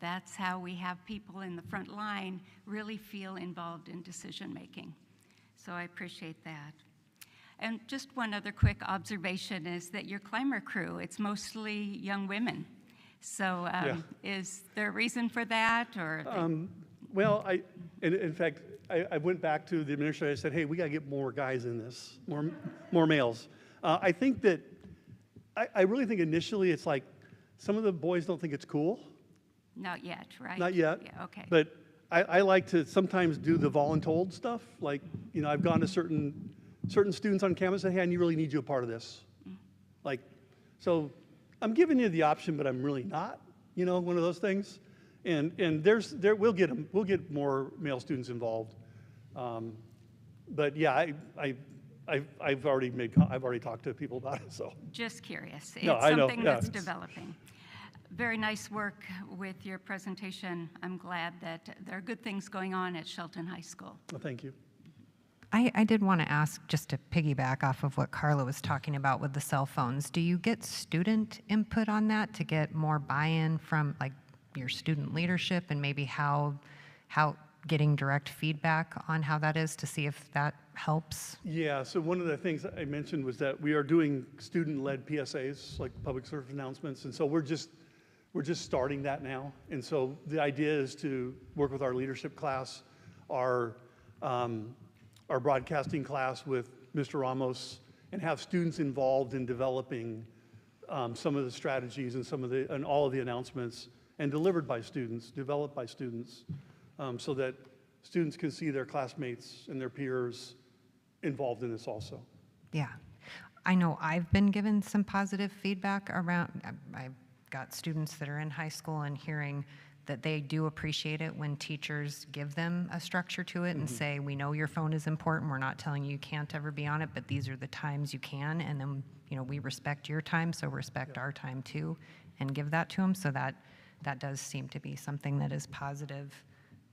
that's how we have people in the front line really feel involved in decision-making. So I appreciate that. And just one other quick observation is that your climber crew, it's mostly young women. So is there a reason for that, or? Well, in fact, I went back to the administrator and said, hey, we got to get more guys in this, more males. I think that, I really think initially it's like some of the boys don't think it's cool. Not yet, right? Not yet. Yeah, okay. But I like to sometimes do the voluntold stuff. Like, you know, I've gone to certain students on campus and say, hey, I really need you a part of this. Like, so I'm giving you the option, but I'm really not, you know, one of those things. And we'll get more male students involved. But yeah, I've already talked to people about it, so. Just curious. It's No, I know, something yeah. that's developing. Very nice work with your presentation. I'm glad that there are good things going on at Shelton High School. Well, thank you. I did want to ask, just to piggyback off of what Carla was talking about with the cell phones, do you get student input on that to get more buy-in from like your student leadership, and maybe how getting direct feedback on how that is to see if that helps? Yeah, so one of the things I mentioned was that we are doing student-led PSAs, like public service announcements, and so we're just starting that now. And so the idea is to work with our leadership class, our broadcasting class with Mr. Ramos, and have students involved in developing some of the strategies and all of the announcements, and delivered by students, developed by students, so that students can see their classmates and their peers involved in this also. Yeah. I know I've been given some positive feedback around, I've got students that are in high school and hearing that they do appreciate it when teachers give them a structure to it and say, we know your phone is important, we're not telling you you can't ever be on it, but these are the times you can, and then, you know, we respect your time, so respect our time too, and give that to them. So that does seem to be something that is positive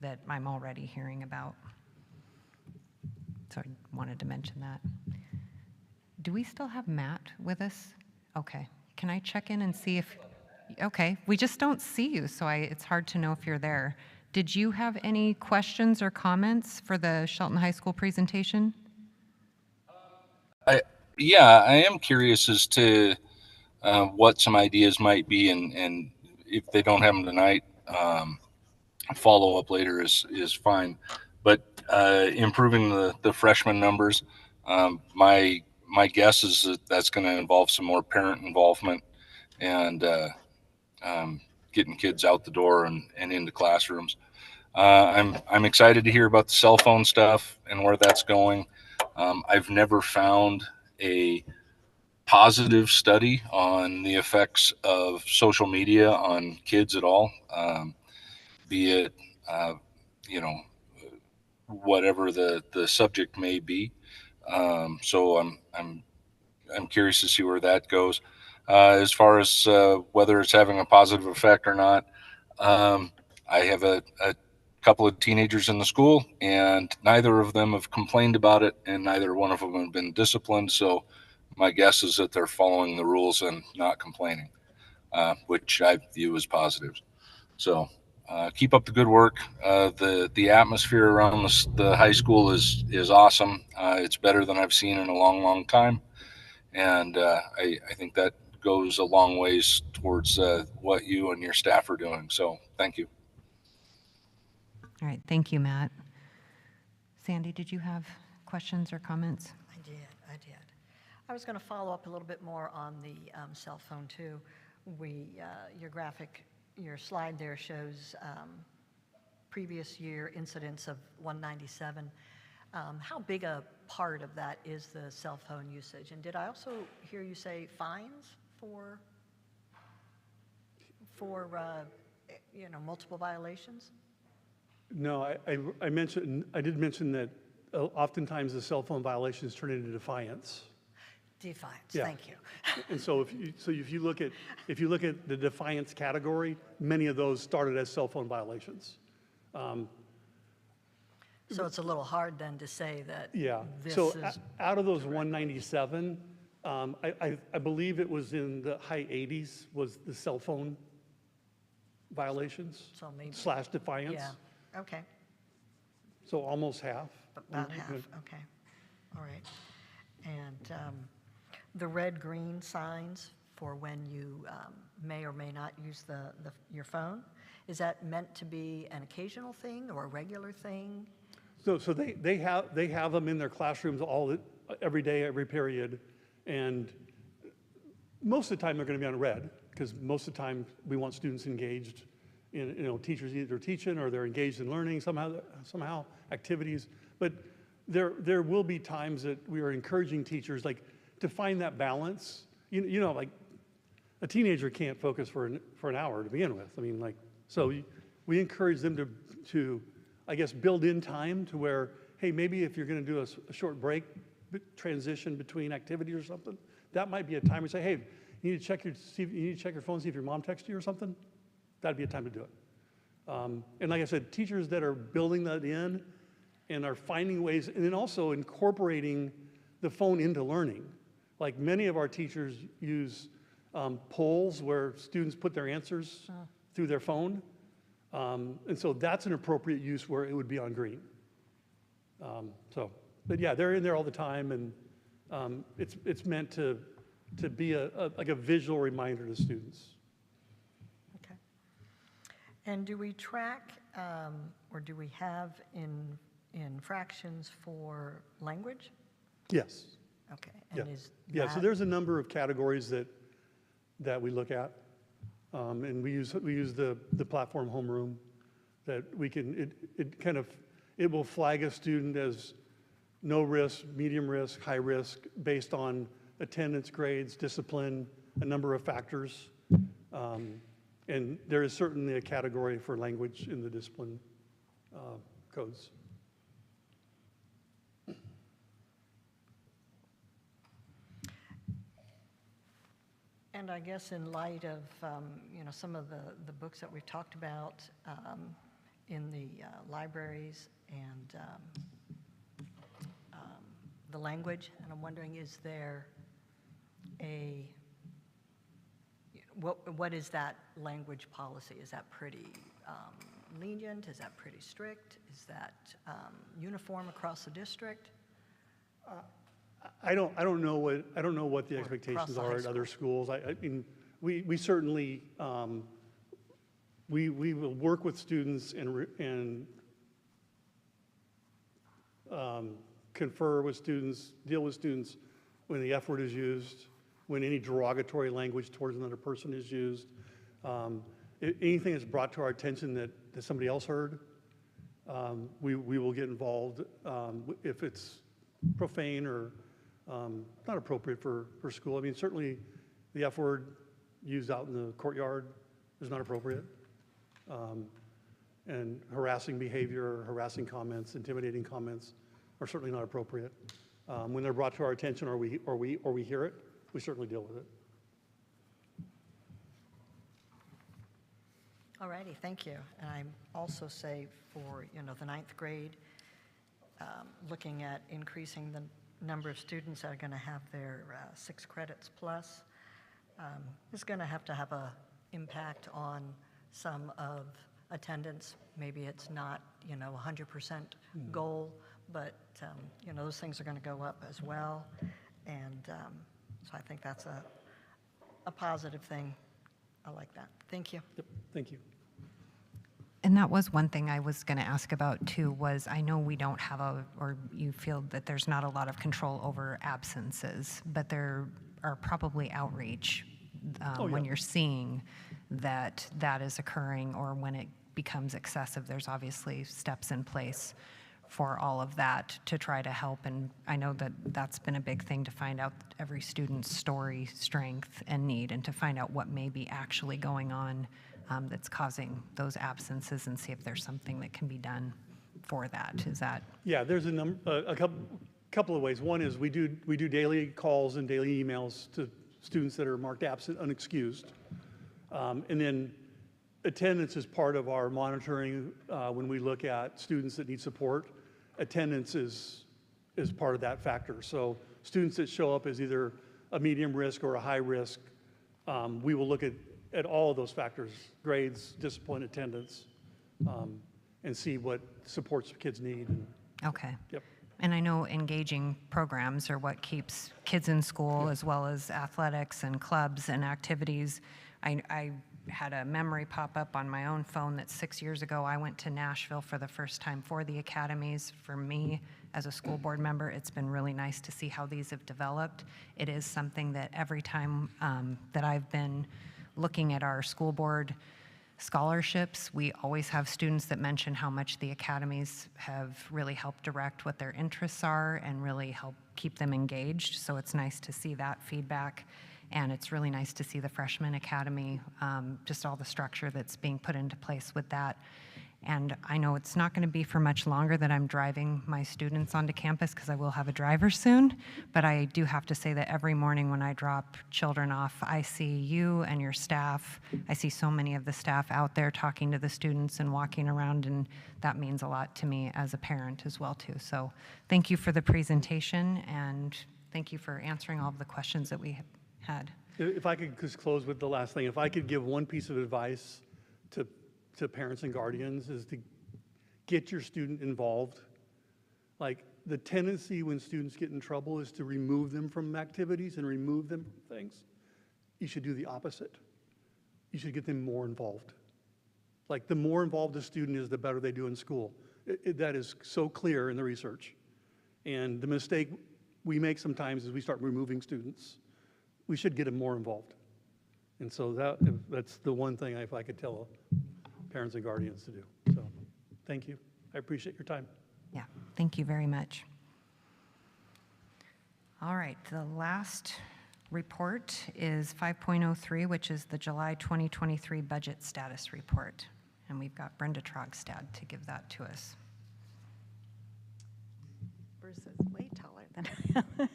that I'm already hearing about. So I wanted to mention that. Do we still have Matt with us? Okay. Can I check in and see if, okay, we just don't see you, so it's hard to know if you're there. Did you have any questions or comments for the Shelton High School presentation? Yeah, I am curious as to what some ideas might be, and if they don't have them tonight, follow up later is fine. But improving the freshman numbers, my guess is that that's going to involve some more parent involvement and getting kids out the door and into classrooms. I'm excited to hear about the cell phone stuff and where that's going. I've never found a positive study on the effects of social media on kids at all, be it whatever the subject may be. So I'm curious to see where that goes. As far as whether it's having a positive effect or not, I have a couple of teenagers in the school, and neither of them have complained about it, and neither one of them have been disciplined. So my guess is that they're following the rules and not complaining, which I view as positive. So keep up the good work. The atmosphere around the high school is awesome. It's better than I've seen in a long time. And I think that goes a long ways towards what you and your staff are doing. So thank you. All right, thank you, Matt. Sandy, did you have questions or comments? I did. I was going to follow up a little bit more on the cell phone too. Your slide there shows previous year incidents of 197. How big a part of that is the cell phone usage? And did I also hear you say fines for for, multiple violations? No, I did mention that oftentimes the cell phone violations turn into defiance. Defiance, Yeah. thank you. And so if you look at the defiance category, many of those started as cell phone violations. So it's a little hard then to say that Yeah. this So is, out of those 197, I believe it was in the high 80s was the cell phone violations So maybe- / defiance. yeah, okay, So almost half. about half, okay, all right. And the red-green signs for when you may or may not use your phone, is that meant to be an occasional thing or a regular thing? So they have them in their classrooms every day, every period, and most of the time they're going to be on red because most of the time we want students engaged in teachers either teaching or they're engaged in learning somehow activities. But there will be times that we are encouraging teachers to find that balance. Like a teenager can't focus for an hour to begin with. I mean, so we encourage them to I guess, build in time to where, hey, maybe if you're going to do a short break, transition between activities or something, that might be a time where you say, hey, you need to check your phone, see if your mom texted you or something. That'd be a time to do it. And like I said, teachers that are building that in and are finding ways, and then also incorporating the phone into learning. Like many of our teachers use polls where students put their answers through their phone. And so that's an appropriate use where it would be on green. But yeah, they're in there all the time, and it's meant to be like a visual reminder to students. Okay. And do we track, or do we have infractions for language? Yes. Okay. Yeah. And Yeah. So there's a number of categories that we look at. And we use the platform homeroom that we can, it will flag a student as no risk, medium risk, high risk based on attendance, grades, discipline, a number of factors. And there is certainly a category for language in the discipline codes. And I guess in light of, some of the books that we've talked about in the libraries and the language, and I'm wondering, is there what is that language policy? Is that pretty lenient? Is that pretty strict? Is that uniform across the district? I don't know what the expectations are at other schools. I mean, we certainly we will work with students and confer with students, deal with students when the F word is used, when any derogatory language towards another person is used. Anything that's brought to our attention that somebody else heard, we will get involved if it's profane or not appropriate for school. I mean, certainly the F word used out in the courtyard is not appropriate. And harassing behavior, harassing comments, intimidating comments are certainly not appropriate. When they're brought to our attention or we hear it, we certainly deal with it. All righty, thank you. And I also say for, the ninth grade, looking at increasing the number of students that are going to have their 6 credits plus, is going to have an impact on some of attendance. Maybe it's not, 100% goal, but, those things are going to go up as well. And so I think that's a positive thing. I like that. Thank you. Yep, thank you. And that was one thing I was going to ask about too, was I know we don't have or you feel that there's not a lot of control over absences, but there are probably outreach when you're seeing that is occurring or when it becomes excessive. There's obviously steps in place for all of that to try to help. And I know that that's been a big thing, to find out every student's story, strength, and need, and to find out what may be actually going on that's causing those absences and see if there's something that can be done for that. Is that? Yeah, there's a couple of ways. One is we do daily calls and daily emails to students that are marked absent, unexcused. And then attendance is part of our monitoring when we look at students that need support. Attendance is part of that factor. So students that show up as either a medium risk or a high risk, we will look at all of those factors, grades, discipline, attendance, and see what supports kids need. Okay. Yep. And I know engaging programs are what keeps kids in school, as well as athletics and clubs and activities. I had a memory pop up on my own phone that 6 years ago I went to Nashville for the first time for the academies. For me, as a school board member, it's been really nice to see how these have developed. It is something that every time that I've been looking at our school board scholarships, we always have students that mention how much the academies have really helped direct what their interests are and really help keep them engaged. So it's nice to see that feedback. And it's really nice to see the freshman academy, just all the structure that's being put into place with that. And I know it's not going to be for much longer that I'm driving my students onto campus, because I will have a driver soon. But I do have to say that every morning when I drop children off, I see you and your staff. I see so many of the staff out there talking to the students and walking around, and that means a lot to me as a parent as well too. So thank you for the presentation, and thank you for answering all of the questions that we had. If I could just close with the last thing, if I could give one piece of advice to parents and guardians, is to get your student involved. Like, the tendency when students get in trouble is to remove them from activities and remove them from things. You should do the opposite. You should get them more involved. Like, the more involved a student is, the better they do in school. That is so clear in the research. And the mistake we make sometimes is we start removing students. We should get them more involved. And so that's the one thing if I could tell parents and guardians to do. So thank you. I appreciate your time. Yeah, thank you very much. All right, the last report is 5.03, which is the July 2023 budget status report. And we've got Brenda Trogstad to give that to us. Bruce is way taller than I am.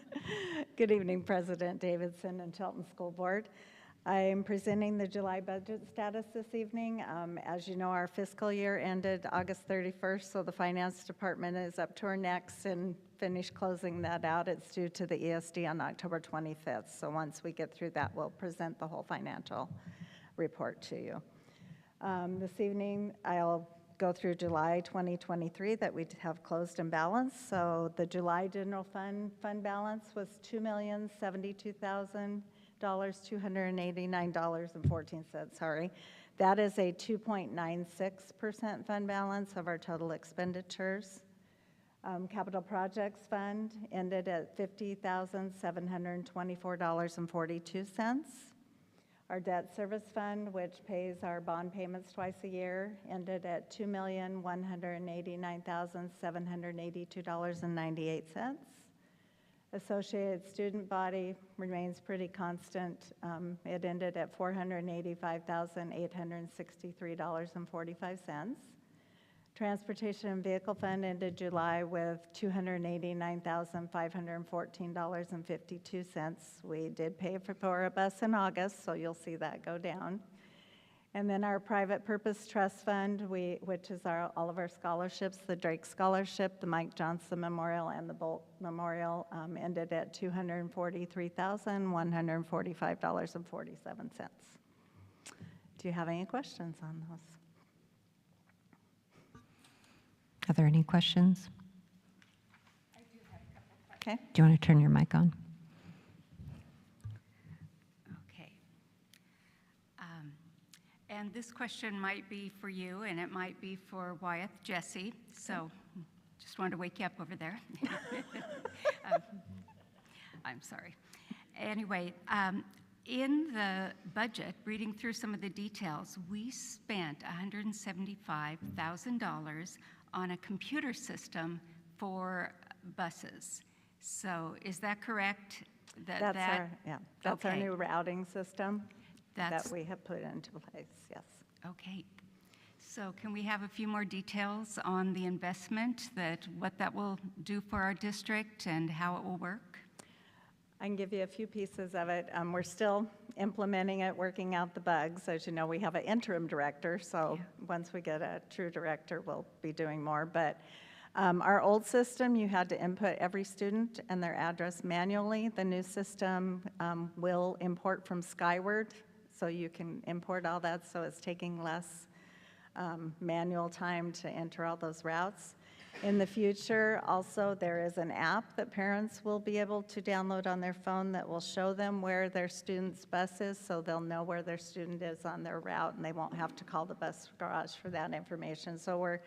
Good evening, President Davidson and Shelton School Board. I am presenting the July budget status this evening. As you know, our fiscal year ended August 31st, so the Finance Department is up to our necks and finish closing that out. It's due to the ESD on October 25th, so once we get through that, we'll present the whole financial report to you. This evening, I'll go through July 2023 that we have closed and balanced. So the July general fund balance was $2,072,289.14, sorry. That is a 2.96% fund balance of our total expenditures. Capital projects fund ended at $50,724.42. Our debt service fund, which pays our bond payments twice a year, ended at $2,189,782.98. Associated student body remains pretty constant. It ended at $485,863.45. Transportation and Vehicle Fund ended July with $289,514.52. We did pay for a bus in August, so you'll see that go down. And then our Private Purpose Trust Fund, which is all of our scholarships, the Drake Scholarship, the Mike Johnson Memorial, and the Bolt Memorial, ended at $243,145.47. Do you have any questions on those? Are there any questions? I do have a couple of questions. Okay. Do you want to turn your mic on? Okay. And this question might be for you, and it might be for Wyeth Jesse. So just wanted to wake you up over there. I'm sorry. Anyway, in the budget, reading through some of the details, we spent $175,000 on a computer system for buses. So is that correct? That's our new routing system that That's- we have put into place, yes. Okay. So can we have a few more details on the investment, what that will do for our district and how it will work? I can give you a few pieces of it. We're still implementing it, working out the bugs. As you know, we have an interim director, so once we get a true director, we'll be doing more. But our old system, you had to input every student and their address manually. The new system will import from Skyward, so you can import all that, so it's taking less manual time to enter all those routes. In the future, also, there is an app that parents will be able to download on their phone that will show them where their student's bus is, so they'll know where their student is on their route, and they won't have to call the bus garage for that information. So we're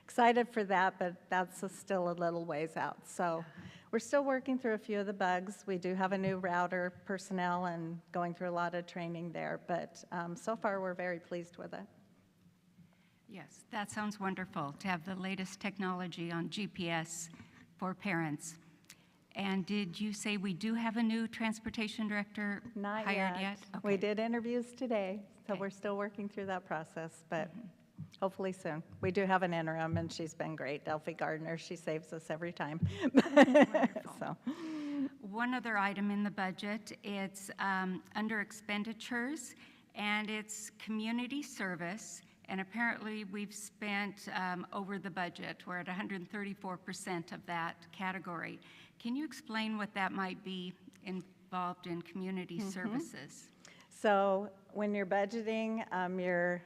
excited for that, but that's still a little ways out. So we're still working through a few of the bugs. We do have a new router personnel and going through a lot of training there, but so far we're very pleased with it. Yes, that sounds wonderful, to have the latest technology on GPS for parents. And did you say we do have a new transportation director Not hired yet? Okay. We did interviews today, so we're still working through that process, but hopefully soon. We do have an interim, and she's been great, Delphi Gardner. She saves us every time. So. One other item in the budget, it's under expenditures, and it's community service. And apparently, we've spent over the budget. We're at 134% of that category. Can you explain what that might be involved in community services? So when you're budgeting, your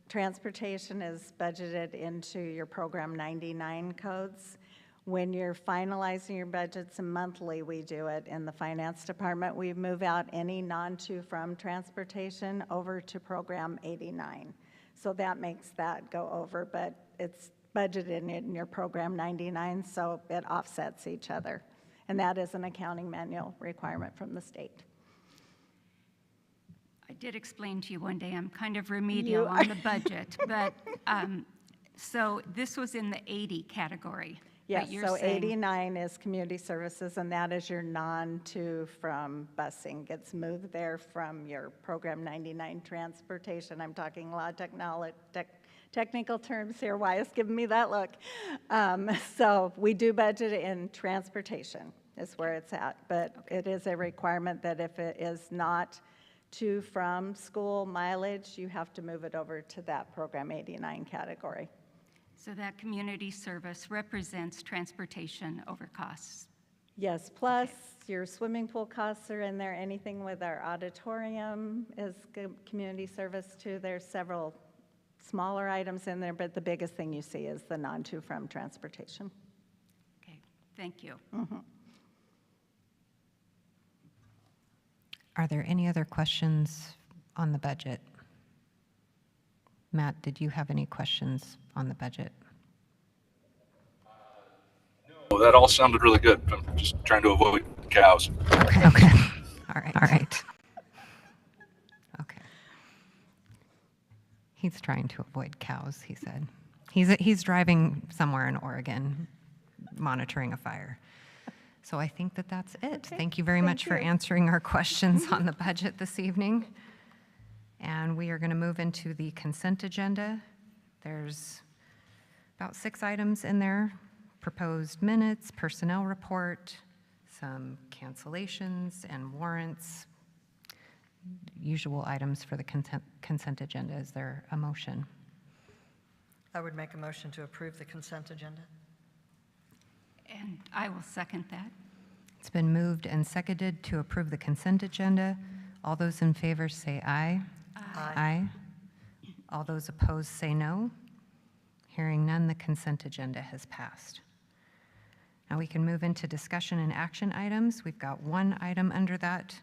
transportation is budgeted into your Program 99 codes. When you're finalizing your budgets, and monthly we do it in the finance department, we move out any non-to-from transportation over to Program 89. So that makes that go over, but it's budgeted in your Program 99, so it offsets each other. And that is an accounting manual requirement from the state. I did explain to you one day, I'm kind of remedial on the budget, but so this was in the 80 category. Yes, so 89 is community services, and that is your non-to-from busing. Gets moved there from your Program 99 transportation. I'm talking a lot of technical terms here. Wyatt's giving me that look. So we do budget in transportation is where it's at, but it is a requirement that if it is not to from school mileage, you have to move it over to that Program 89 category. So that community service represents transportation over costs? Yes, plus your swimming pool costs are in there. Anything with our auditorium is community service too. There's several smaller items in there, but the biggest thing you see is the non-to-from transportation. Okay, thank you. Are there any other questions on the budget? Matt, did you have any questions on the budget? No, that all sounded really good. I'm just trying to avoid cows. Okay. All right. Okay. He's trying to avoid cows, he said. He's driving somewhere in Oregon, monitoring a fire. So I think that's it. Okay. Thank you very much for answering our questions on the budget this evening. And we are going to move into the consent agenda. There's about 6 items in there: proposed minutes, personnel report, some cancellations and warrants, usual items for the consent agenda. Is there a motion? I would make a motion to approve the consent agenda. And I will second that. It's been moved and seconded to approve the consent agenda. All those in favor say aye. Aye. All those opposed say no. Hearing none, the consent agenda has passed. Now we can move into discussion and action items. We've got one item under that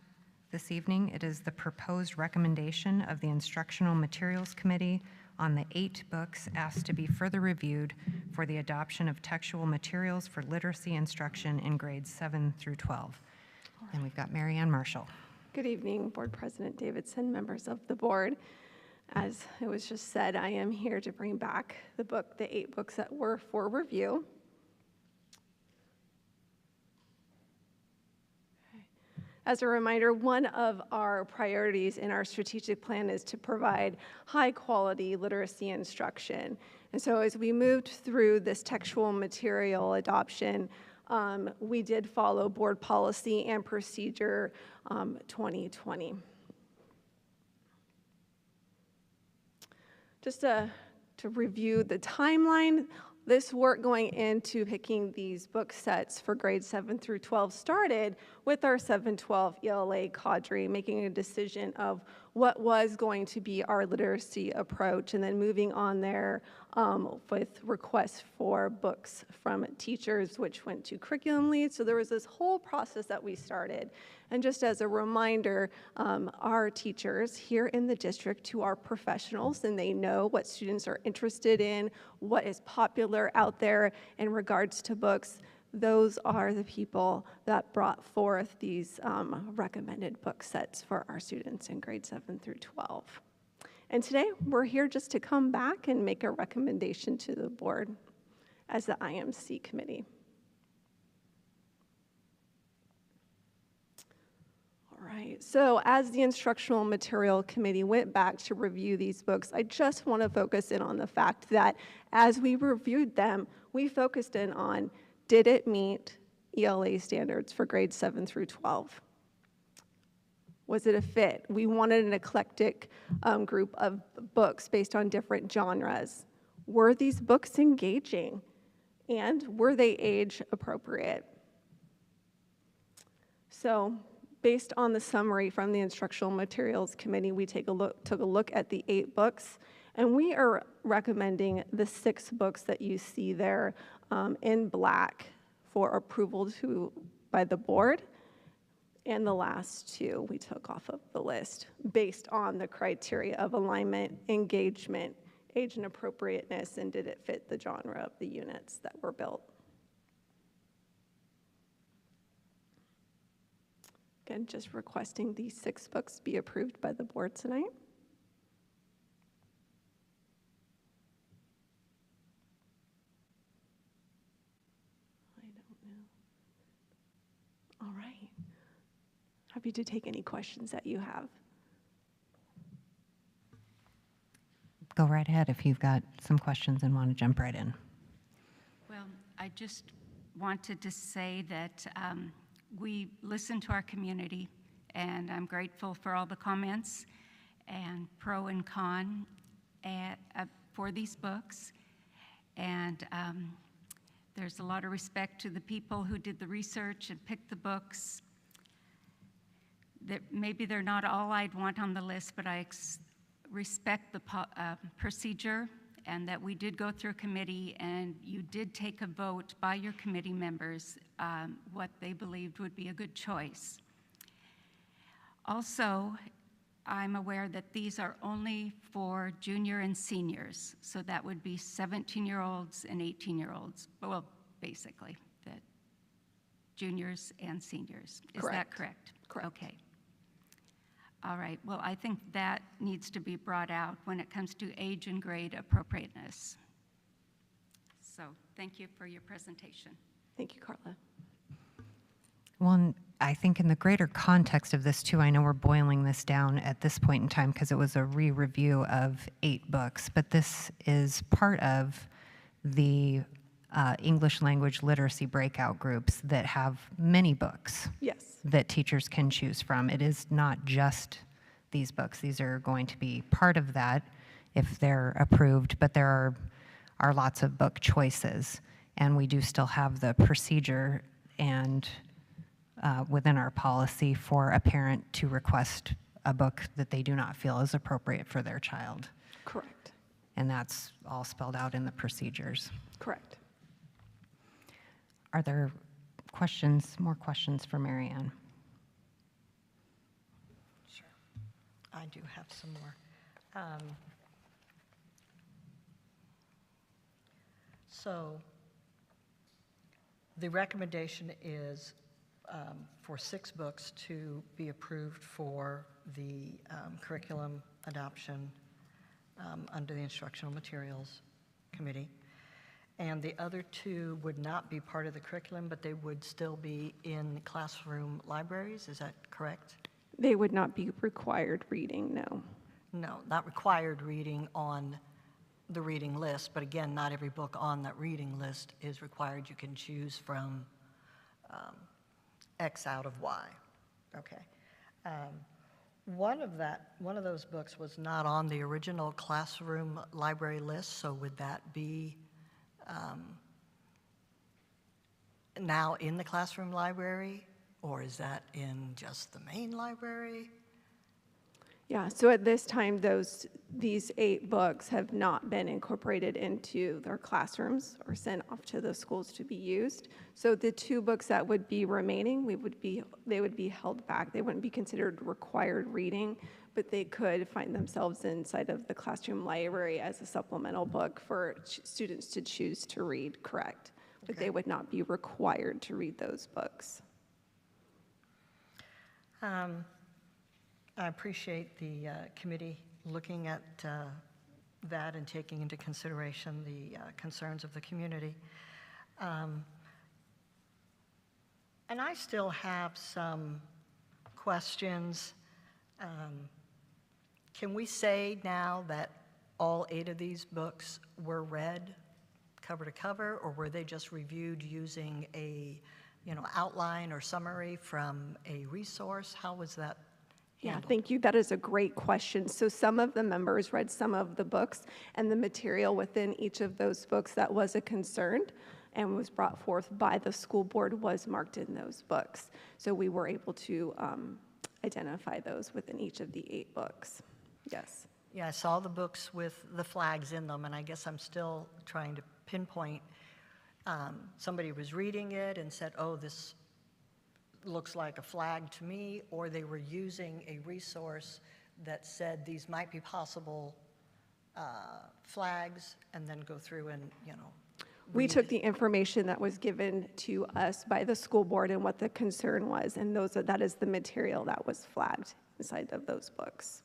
this evening. It is the proposed recommendation of the Instructional Materials Committee on the 8 books asked to be further reviewed for the adoption of textual materials for literacy instruction in grades 7 through 12. And we've got Mary Ann Marshall. Good evening, Board President Davidson, members of the board. As it was just said, I am here to bring back the 8 books that were for review. As a reminder, one of our priorities in our strategic plan is to provide high-quality literacy instruction. And so as we moved through this textual material adoption, we did follow Board Policy and Procedure 2020. Just to review the timeline, this work going into picking these book sets for grades 7 through 12 started with our 7-12 ELA cadre, making a decision of what was going to be our literacy approach, and then moving on there with requests for books from teachers, which went to curriculum leads. So there was this whole process that we started. And just as a reminder, our teachers here in the district who are professionals, and they know what students are interested in, what is popular out there in regards to books, those are the people that brought forth these recommended book sets for our students in grades 7 through 12. And today, we're here just to come back and make a recommendation to the board as the IMC committee. All right, so as the instructional material committee went back to review these books, I just want to focus in on the fact that as we reviewed them, we focused in on, did it meet ELA standards for grades 7 through 12? Was it a fit? We wanted an eclectic group of books based on different genres. Were these books engaging? And were they age appropriate? So based on the summary from the Instructional Materials Committee, we took a look at the 8 books, and we are recommending the 6 books that you see there in black for approval by the board, and the last 2 we took off of the list based on the criteria of alignment, engagement, age and appropriateness, and did it fit the genre of the units that were built. Again, just requesting these 6 books be approved by the board tonight. I don't know. All right. Happy to take any questions that you have. Go right ahead if you've got some questions and want to jump right in. Well, I just wanted to say that we listened to our community, and I'm grateful for all the comments and pro and con for these books. And there's a lot of respect to the people who did the research and picked the books. That maybe they're not all I'd want on the list, but I respect the procedure, and that we did go through a committee and you did take a vote by your committee members what they believed would be a good choice. Also, I'm aware that these are only for junior and seniors, so that would be 17-year-olds and 18-year-olds, well, basically, that juniors and seniors. Is that correct? Correct. Okay. All right, well, I think that needs to be brought out when it comes to age and grade appropriateness. So thank you for your presentation. Thank you, Carla. Well, and I think in the greater context of this too, I know we're boiling this down at this point in time because it was a re-review of 8 books, but this is part of the English language literacy breakout groups that have many books. Yes. That teachers can choose from. It is not just these books. These are going to be part of that if they're approved, but there are lots of book choices. And we do still have the procedure and within our policy for a parent to request a book that they do not feel is appropriate for their child. Correct. And that's all spelled out in the procedures. Correct. Are there questions, more questions for Mary Ann? Sure. I do have some more. So the recommendation is for 6 books to be approved for the curriculum adoption under the Instructional Materials Committee. And the other two would not be part of the curriculum, but they would still be in classroom libraries, is that correct? They would not be required reading, no. No, not required reading on the reading list, but again, not every book on that reading list is required. You can choose from X out of Y. Okay. One of those books was not on the original classroom library list, so would that be now in the classroom library, or is that in just the main library? Yeah, so at this time, these 8 books have not been incorporated into their classrooms or sent off to the schools to be used. So the 2 books that would be remaining, they would be held back. They wouldn't be considered required reading, but they could find themselves inside of the classroom library as a supplemental book for students to choose to read, correct? But they would not be required to read those books. I appreciate the committee looking at that and taking into consideration the concerns of the community. And I still have some questions. Can we say now that all 8 of these books were read cover to cover, or were they just reviewed using a outline or summary from a resource? How was that? Yeah, thank you. That is a great question. So some of the members read some of the books, and the material within each of those books that was a concern and was brought forth by the school board was marked in those books. So we were able to identify those within each of the 8 books. Yes. Yeah, I saw the books with the flags in them, and I guess I'm still trying to pinpoint. Somebody was reading it and said, oh, this looks like a flag to me, or they were using a resource that said these might be possible flags, and then go through and, We took the information that was given to us by the school board and what the concern was, and that is the material that was flagged inside of those books.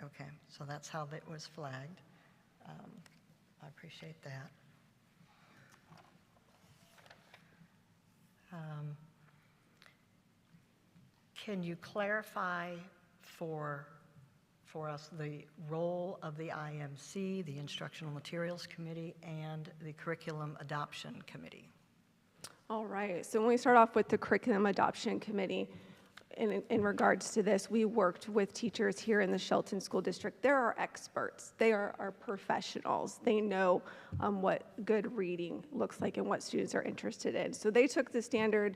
Okay, so that's how it was flagged. I appreciate that. Can you clarify for us the role of the IMC, the Instructional Materials Committee, and the Curriculum Adoption Committee? All right, so when we start off with the Curriculum Adoption Committee, in regards to this, we worked with teachers here in the Shelton School District. There are experts. They are our professionals. They know what good reading looks like and what students are interested in. So they took the standard,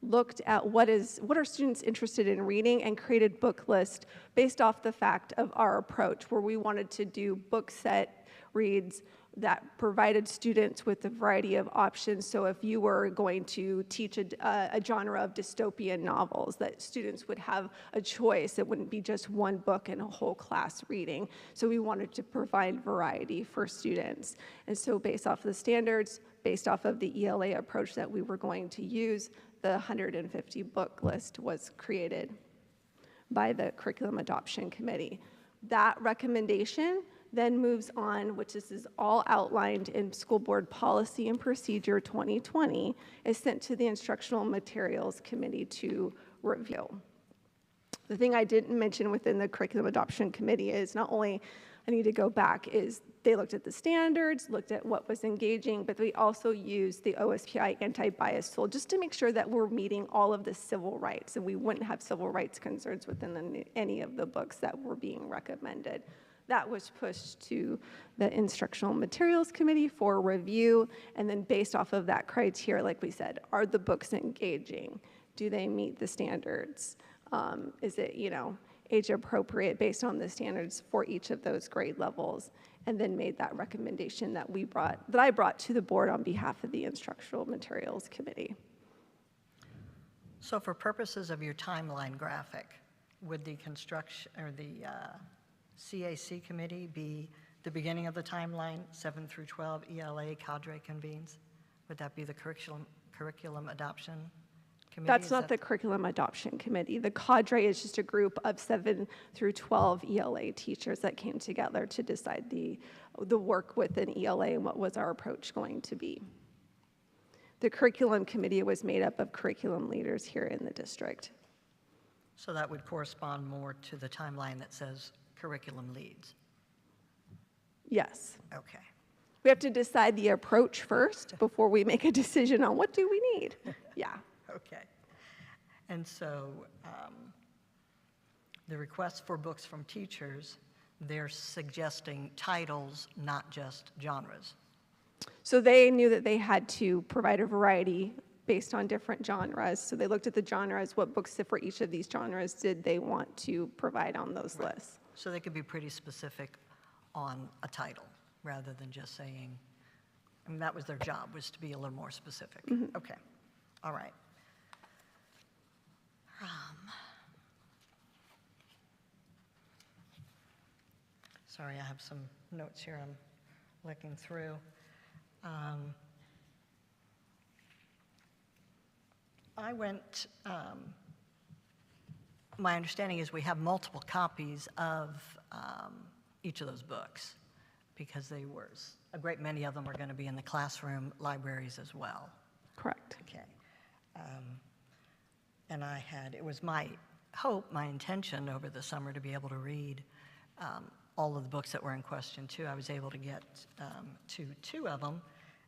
looked at what are students interested in reading, and created book lists based off the fact of our approach, where we wanted to do book set reads that provided students with a variety of options. So if you were going to teach a genre of dystopian novels, that students would have a choice. It wouldn't be just one book in a whole class reading. So we wanted to provide variety for students. And so based off of the standards, based off of the ELA approach that we were going to use, the 150 book list was created by the Curriculum Adoption Committee. That recommendation then moves on, which this is all outlined in School Board Policy and Procedure 2020, is sent to the Instructional Materials Committee to review. The thing I didn't mention within the Curriculum Adoption Committee is not only, I need to go back, is they looked at the standards, looked at what was engaging, but we also used the OSPI anti-bias tool just to make sure that we're meeting all of the civil rights, and we wouldn't have civil rights concerns within any of the books that were being recommended. That was pushed to the Instructional Materials Committee for review, and then based off of that criteria, like we said, are the books engaging? Do they meet the standards? Is it, age appropriate based on the standards for each of those grade levels? And then made that recommendation that I brought to the board on behalf of the Instructional Materials Committee. So for purposes of your timeline graphic, would the construction or the CAC committee be the beginning of the timeline, 7 through 12, ELA cadre convenes? Would that be the curriculum adoption committee? committee? That's Is not that the curriculum adoption committee. The cadre is just a group of 7 through 12 ELA teachers that came together to decide the work within ELA and what was our approach going to be. The curriculum committee was made up of curriculum leaders here in the district. So that would correspond more to the timeline that says curriculum leads. Yes. Okay. We have to decide the approach first before we make a decision on what do we need. Yeah. Okay. And so the request for books from teachers, they're suggesting titles, not just genres. So they knew that they had to provide a variety based on different genres. So they looked at the genres, what books for each of these genres did they want to provide on those lists. So they could be pretty specific on a title rather than just saying, I mean, that was their job, was to be a little more specific. Mm-hmm. Okay. All right. Sorry, I have some notes here I'm looking through. I went, my understanding is we have multiple copies of each of those books because they were, a great many of them are going to be in the classroom libraries as well. Correct. Okay. And I had, it was my hope, my intention over the summer to be able to read all of the books that were in question too. I was able to get to 2 of them,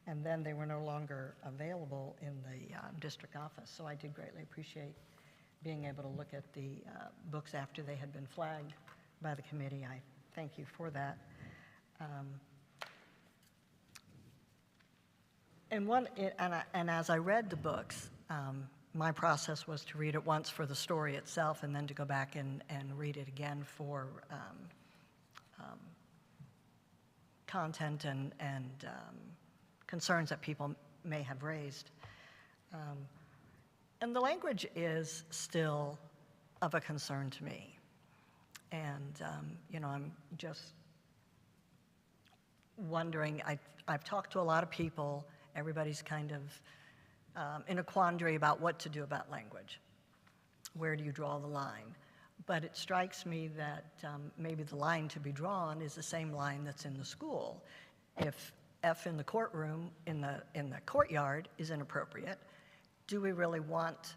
and then they were no longer available in the district office. So I did greatly appreciate being able to look at the books after they had been flagged by the committee. I thank you for that. And as I read the books, my process was to read it once for the story itself and then to go back and read it again for content and concerns that people may have raised. And the language is still of a concern to me. And, I'm just wondering, I've talked to a lot of people, everybody's kind of in a quandary about what to do about language. Where do you draw the line? But it strikes me that maybe the line to be drawn is the same line that's in the school. If F in the courtroom, in the courtyard is inappropriate, do we really want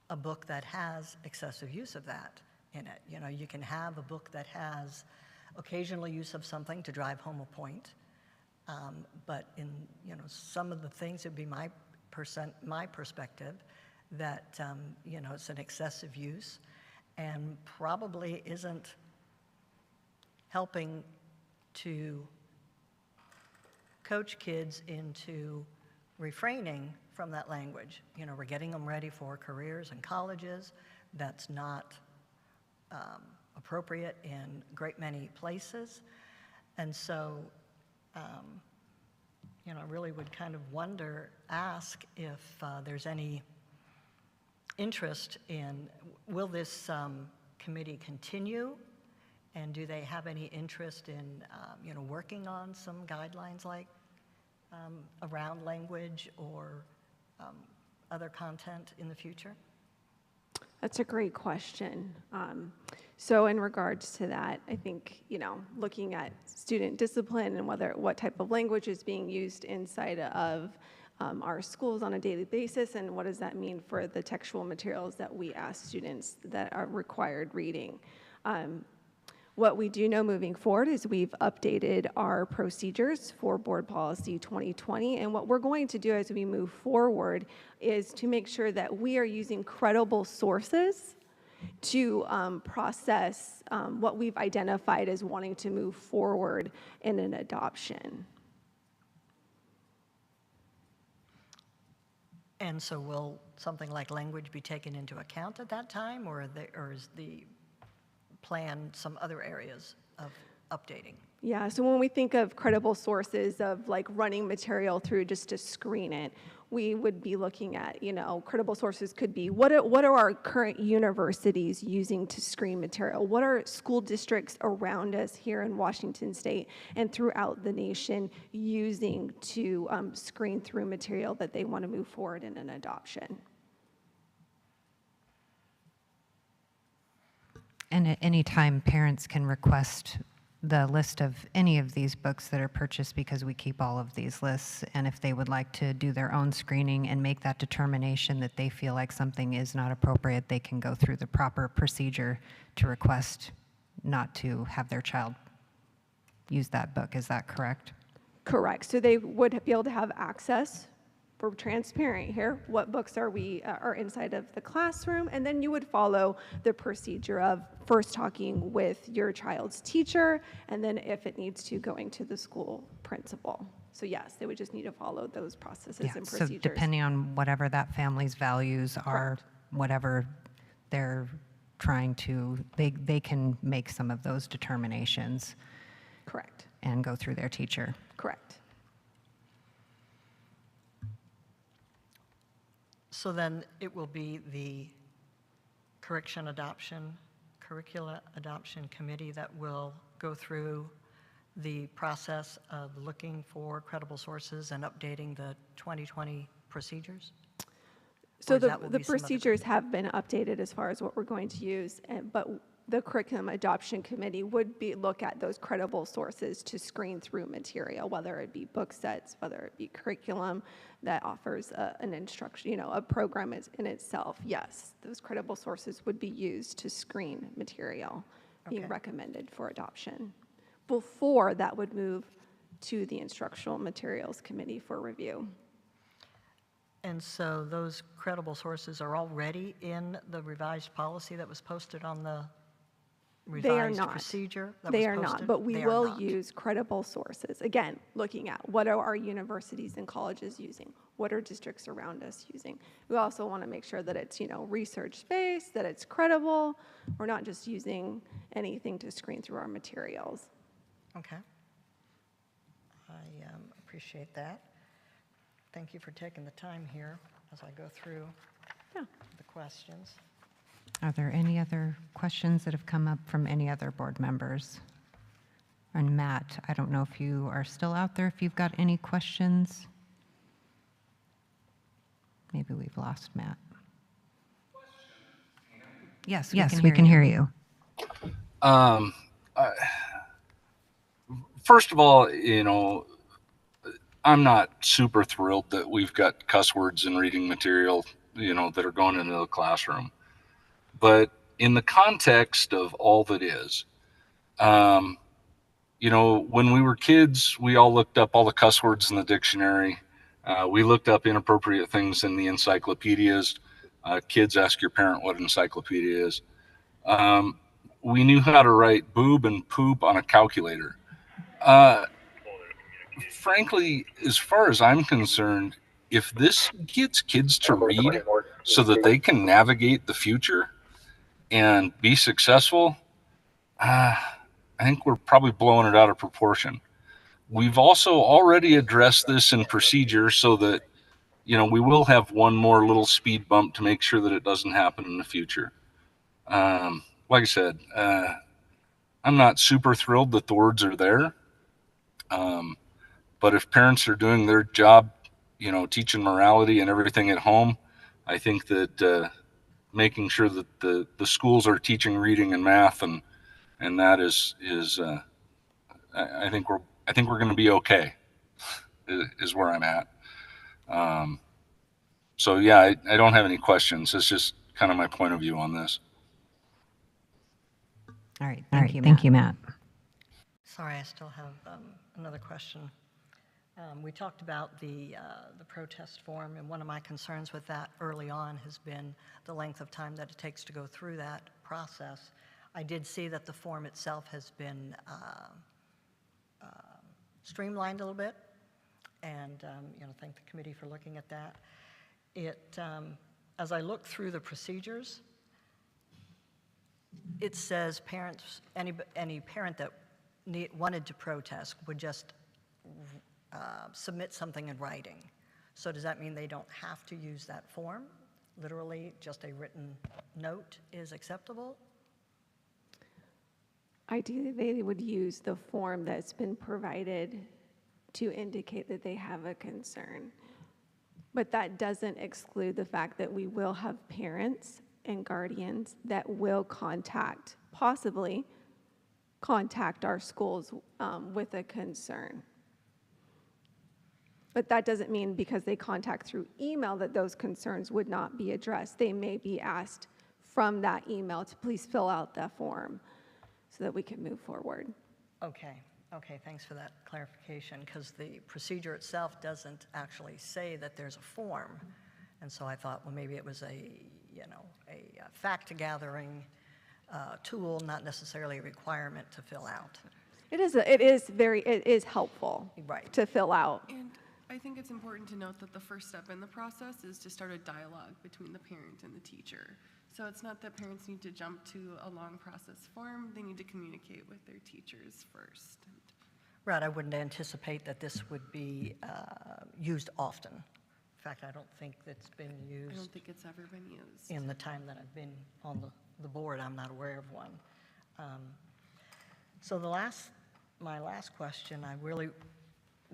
a book that has excessive use of that in it? You can have a book that has occasional use of something to drive home a point, but in some of the things, it'd be my perspective that it's an excessive use and probably isn't helping to coach kids into refraining from that language. We're getting them ready for careers and colleges. That's not appropriate in a great many places. And so, I really would kind of ask if there's any interest in, will this committee continue? And do they have any interest in, working on some guidelines like around language or other content in the future? That's a great question. So in regards to that, I think, looking at student discipline and what type of language is being used inside of our schools on a daily basis, and what does that mean for the textual materials that we ask students that are required reading. What we do know moving forward is we've updated our procedures for Board Policy 2020, and what we're going to do as we move forward is to make sure that we are using credible sources to process what we've identified as wanting to move forward in an adoption. And so will something like language be taken into account at that time, or is the plan some other areas of updating? Yeah, so when we think of credible sources of like running material through just to screen it, we would be looking at, credible sources could be, what are our current universities using to screen material? What are school districts around us here in Washington State and throughout the nation using to screen through material that they want to move forward in an adoption? And at any time, parents can request the list of any of these books that are purchased because we keep all of these lists. And if they would like to do their own screening and make that determination that they feel like something is not appropriate, they can go through the proper procedure to request not to have their child use that book. Is that correct? Correct. So they would be able to have access. We're transparent here. What books are inside of the classroom? And then you would follow the procedure of first talking with your child's teacher, and then if it needs to, going to the school principal. So yes, they would just need to follow those processes and procedures. So depending on whatever that family's values are, Correct. whatever they're trying to, they can make some of those determinations. Correct. And go through their teacher. Correct. So then it will be the curricula adoption committee that will go through the process of looking for credible sources and updating the 2020 procedures? So Or that will the be some other- procedures have been updated as far as what we're going to use, but the curriculum adoption committee would look at those credible sources to screen through material, whether it be book sets, whether it be curriculum that offers an instruction, a program in itself. Yes, those credible sources would be used to screen material being recommended for adoption. Before that would move to the instructional materials committee for review. And so those credible sources are already in the revised policy that was posted on the They are revised not. procedure that They was are posted? not, but we They are will not. use credible sources. Again, looking at what are our universities and colleges using? What are districts around us using? We also want to make sure that it's, research-based, that it's credible. We're not just using anything to screen through our materials. Okay. I appreciate that. Thank you for taking the time here as I go through the questions. Are there any other questions that have come up from any other board members? And Matt, I don't know if you are still out there, if you've got any questions. Maybe we've lost Matt. Yes, we can hear you. First of all, I'm not super thrilled that we've got cuss words and reading material, that are going into the classroom. But in the context of all that is, when we were kids, we all looked up all the cuss words in the dictionary. We looked up inappropriate things in the encyclopedias. Kids, ask your parent what an encyclopedia is. We knew how to write boob and poop on a calculator. Frankly, as far as I'm concerned, if this gets kids to read so that they can navigate the future and be successful, I think we're probably blowing it out of proportion. We've also already addressed this in procedure so that, we will have one more little speed bump to make sure that it doesn't happen in the future. Like I said, I'm not super thrilled that the words are there. But if parents are doing their job, teaching morality and everything at home, I think that making sure that the schools are teaching reading and math and that is I think we're going to be okay. Is where I'm at. So yeah, I don't have any questions. It's just kind of my point of view on this. All right, thank you, Matt. Sorry, I still have another question. We talked about the protest form, and one of my concerns with that early on has been the length of time that it takes to go through that process. I did see that the form itself has been streamlined a little bit, and thank the committee for looking at that. As I look through the procedures, it says parents, any parent that wanted to protest would just submit something in writing. So does that mean they don't have to use that form? Literally, just a written note is acceptable? Ideally, they would use the form that's been provided to indicate that they have a concern. But that doesn't exclude the fact that we will have parents and guardians that will possibly contact our schools with a concern. But that doesn't mean because they contact through email that those concerns would not be addressed. They may be asked from that email to please fill out that form so that we can move forward. Okay, thanks for that clarification, because the procedure itself doesn't actually say that there's a form. And so I thought, well, maybe it was a fact-gathering tool, not necessarily a requirement to fill out. It is helpful to fill out. And I think it's important to note that the first step in the process is to start a dialogue between the parent and the teacher. So it's not that parents need to jump to a long process form, they need to communicate with their teachers first. Right, I wouldn't anticipate that this would be used often. In fact, I don't think that's been used. I don't think it's ever been used. In the time that I've been on the board, I'm not aware of one. So my last question, I really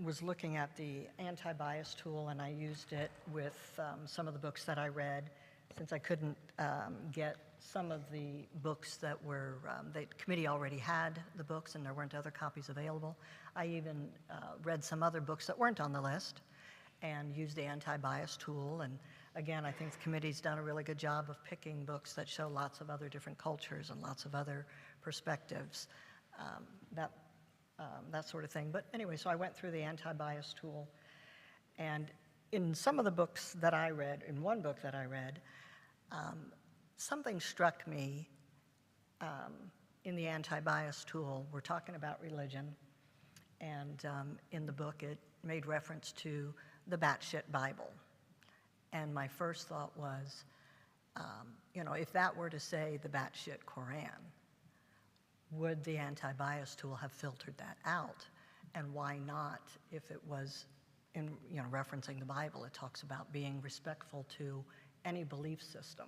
was looking at the anti-bias tool, and I used it with some of the books that I read. Since I couldn't get some of the books that were, the committee already had the books and there weren't other copies available, I even read some other books that weren't on the list and used the anti-bias tool. And again, I think the committee's done a really good job of picking books that show lots of other different cultures and lots of other perspectives, that sort of thing. But anyway, so I went through the anti-bias tool, and in some of the books that I read, in one book that I read, something struck me in the anti-bias tool. We're talking about religion, and in the book it made reference to the batshit Bible. And my first thought was, if that were to say the batshit Koran, would the anti-bias tool have filtered that out? And why not, if it was in referencing the Bible, it talks about being respectful to any belief system.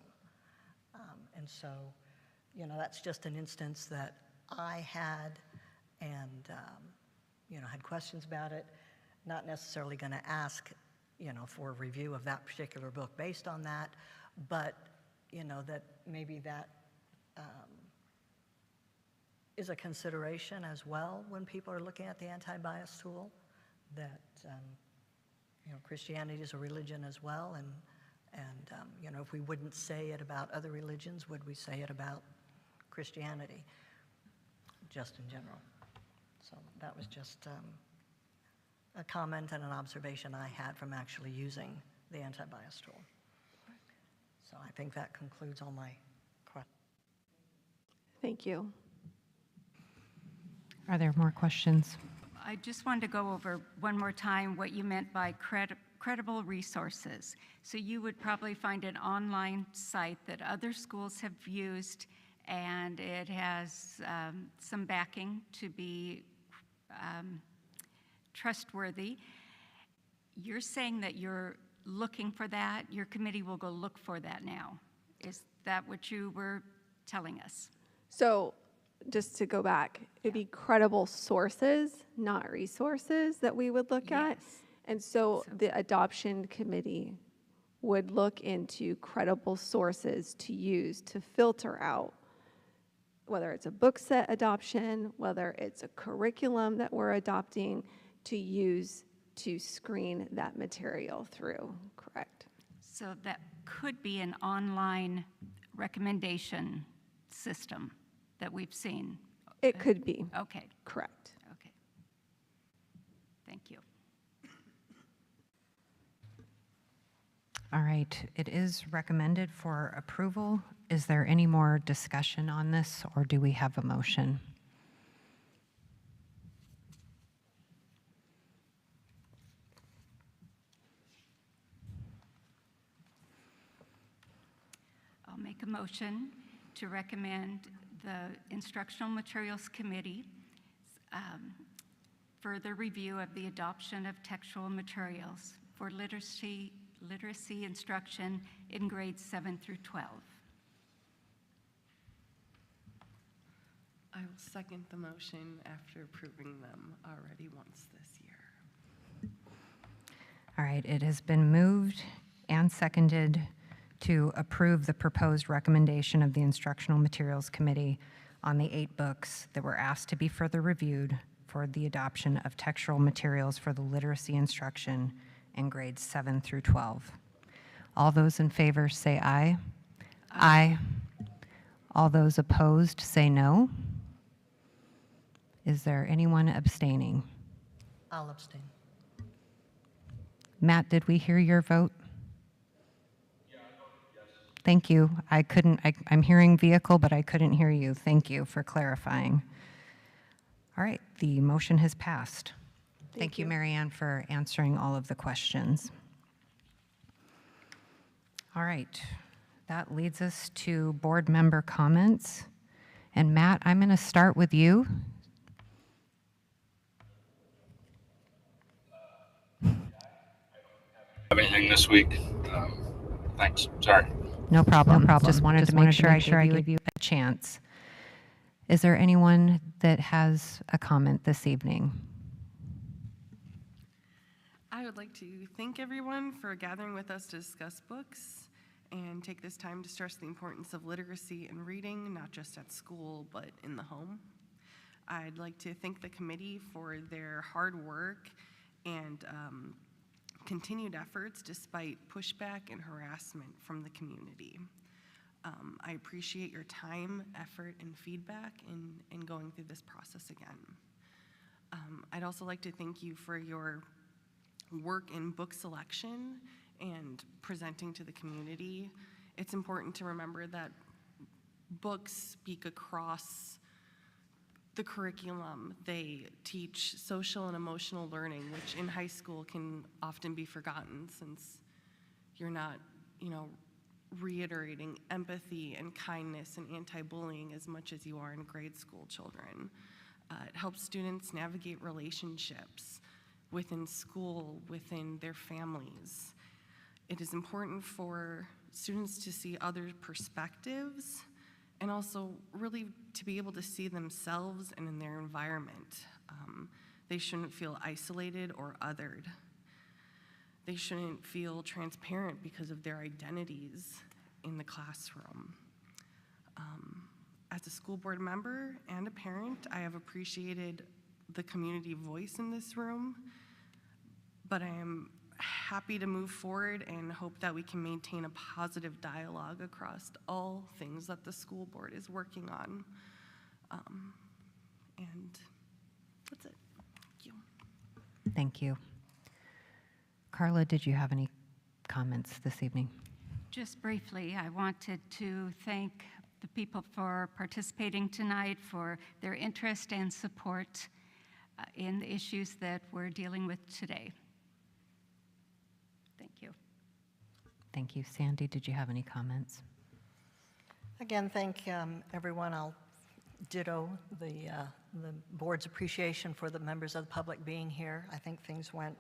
And so, that's just an instance that I had, and had questions about it. Not necessarily going to ask, for a review of that particular book based on that, but that maybe that is a consideration as well when people are looking at the anti-bias tool. That Christianity is a religion as well, and if we wouldn't say it about other religions, would we say it about Christianity, just in general? So that was just a comment and an observation I had from actually using the anti-bias tool. So I think that concludes all my questions. Thank you. Are there more questions? I just wanted to go over one more time what you meant by credible resources. So you would probably find an online site that other schools have used, and it has some backing to be trustworthy. You're saying that you're looking for that. Your committee will go look for that now. Is that what you were telling us? So just to go back, it'd be credible sources, not resources, that we would look at. And so the adoption committee would look into credible sources to use to filter out whether it's a book set adoption, whether it's a curriculum that we're adopting, to use to screen that material through, correct? So that could be an online recommendation system that we've seen. It could be. Okay. Correct. Okay. Thank you. All right, it is recommended for approval. Is there any more discussion on this, or do we have a motion? I'll make a motion to recommend the Instructional Materials Committee further review of the adoption of textual materials for literacy instruction in grades 7 through 12. I will second the motion after approving them already once this year. All right, it has been moved and seconded to approve the proposed recommendation of the Instructional Materials Committee on the 8 books that were asked to be further reviewed for the adoption of textual materials for the literacy instruction in grades 7 through 12. All those in favor say aye. Aye. All those opposed say no. Is there anyone abstaining? I'll abstain. Matt, did we hear your vote? Thank you. I'm hearing vehicle, but I couldn't hear you. Thank you for clarifying. All right, the motion has passed. Thank you, Marianne, for answering all of the questions. All right, that leads us to board member comments. And Matt, I'm going to start with you. Anything this week? Thanks. Sorry. No problem. Just wanted to make sure I gave you a chance. Is there anyone that has a comment this evening? I would like to thank everyone for gathering with us to discuss books and take this time to stress the importance of literacy and reading, not just at school, but in the home. I'd like to thank the committee for their hard work and continued efforts despite pushback and harassment from the community. I appreciate your time, effort, and feedback in going through this process again. I'd also like to thank you for your work in book selection and presenting to the community. It's important to remember that books speak across the curriculum. They teach social and emotional learning, which in high school can often be forgotten since you're not, reiterating empathy and kindness and anti-bullying as much as you are in grade school children. It helps students navigate relationships within school, within their families. It is important for students to see other perspectives and also really to be able to see themselves and in their environment. They shouldn't feel isolated or othered. They shouldn't feel transparent because of their identities in the classroom. As a school board member and a parent, I have appreciated the community voice in this room, but I am happy to move forward and hope that we can maintain a positive dialogue across all things that the school board is working on. And that's it. Thank you. Thank you. Carla, did you have any comments this evening? Just briefly, I wanted to thank the people for participating tonight, for their interest and support in the issues that we're dealing with today. Thank you. Thank you. Sandy, did you have any comments? Again, thank everyone. I'll ditto the board's appreciation for the members of the public being here. I think things went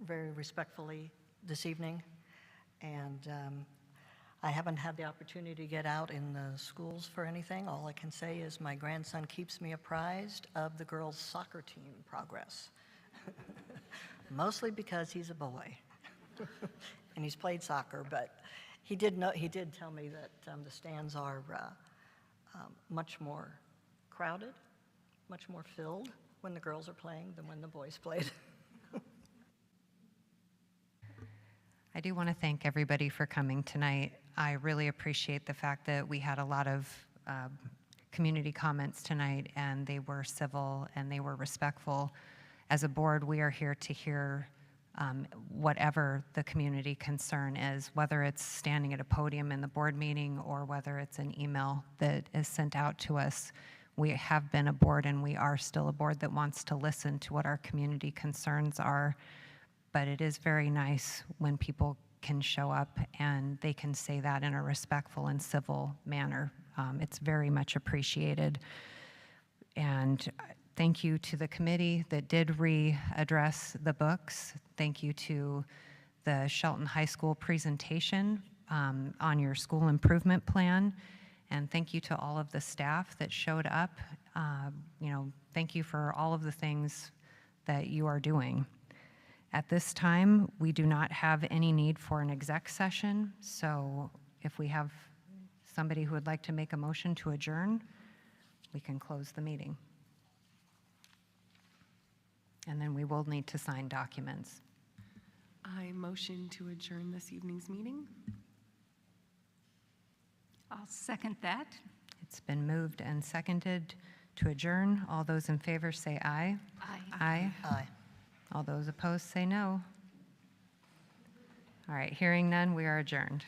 very respectfully this evening, and I haven't had the opportunity to get out in the schools for anything. All I can say is my grandson keeps me apprised of the girls' soccer team progress, mostly because he's a boy and he's played soccer, but he did tell me that the stands are much more crowded, much more filled when the girls are playing than when the boys played. I do want to thank everybody for coming tonight. I really appreciate the fact that we had a lot of community comments tonight, and they were civil and they were respectful. As a board, we are here to hear whatever the community concern is, whether it's standing at a podium in the board meeting or whether it's an email that is sent out to us. We have been a board, and we are still a board that wants to listen to what our community concerns are. But it is very nice when people can show up and they can say that in a respectful and civil manner. It's very much appreciated. And thank you to the committee that did readdress the books. Thank you to the Shelton High School presentation on your school improvement plan. And thank you to all of the staff that showed up. Thank you for all of the things that you are doing. At this time, we do not have any need for an exec session, so if we have somebody who would like to make a motion to adjourn, we can close the meeting. And then we will need to sign documents. I motion to adjourn this evening's meeting. I'll second that. It's been moved and seconded to adjourn. All those in favor say aye. Aye. Aye. Aye. All those opposed say no. All right, hearing none, we are adjourned.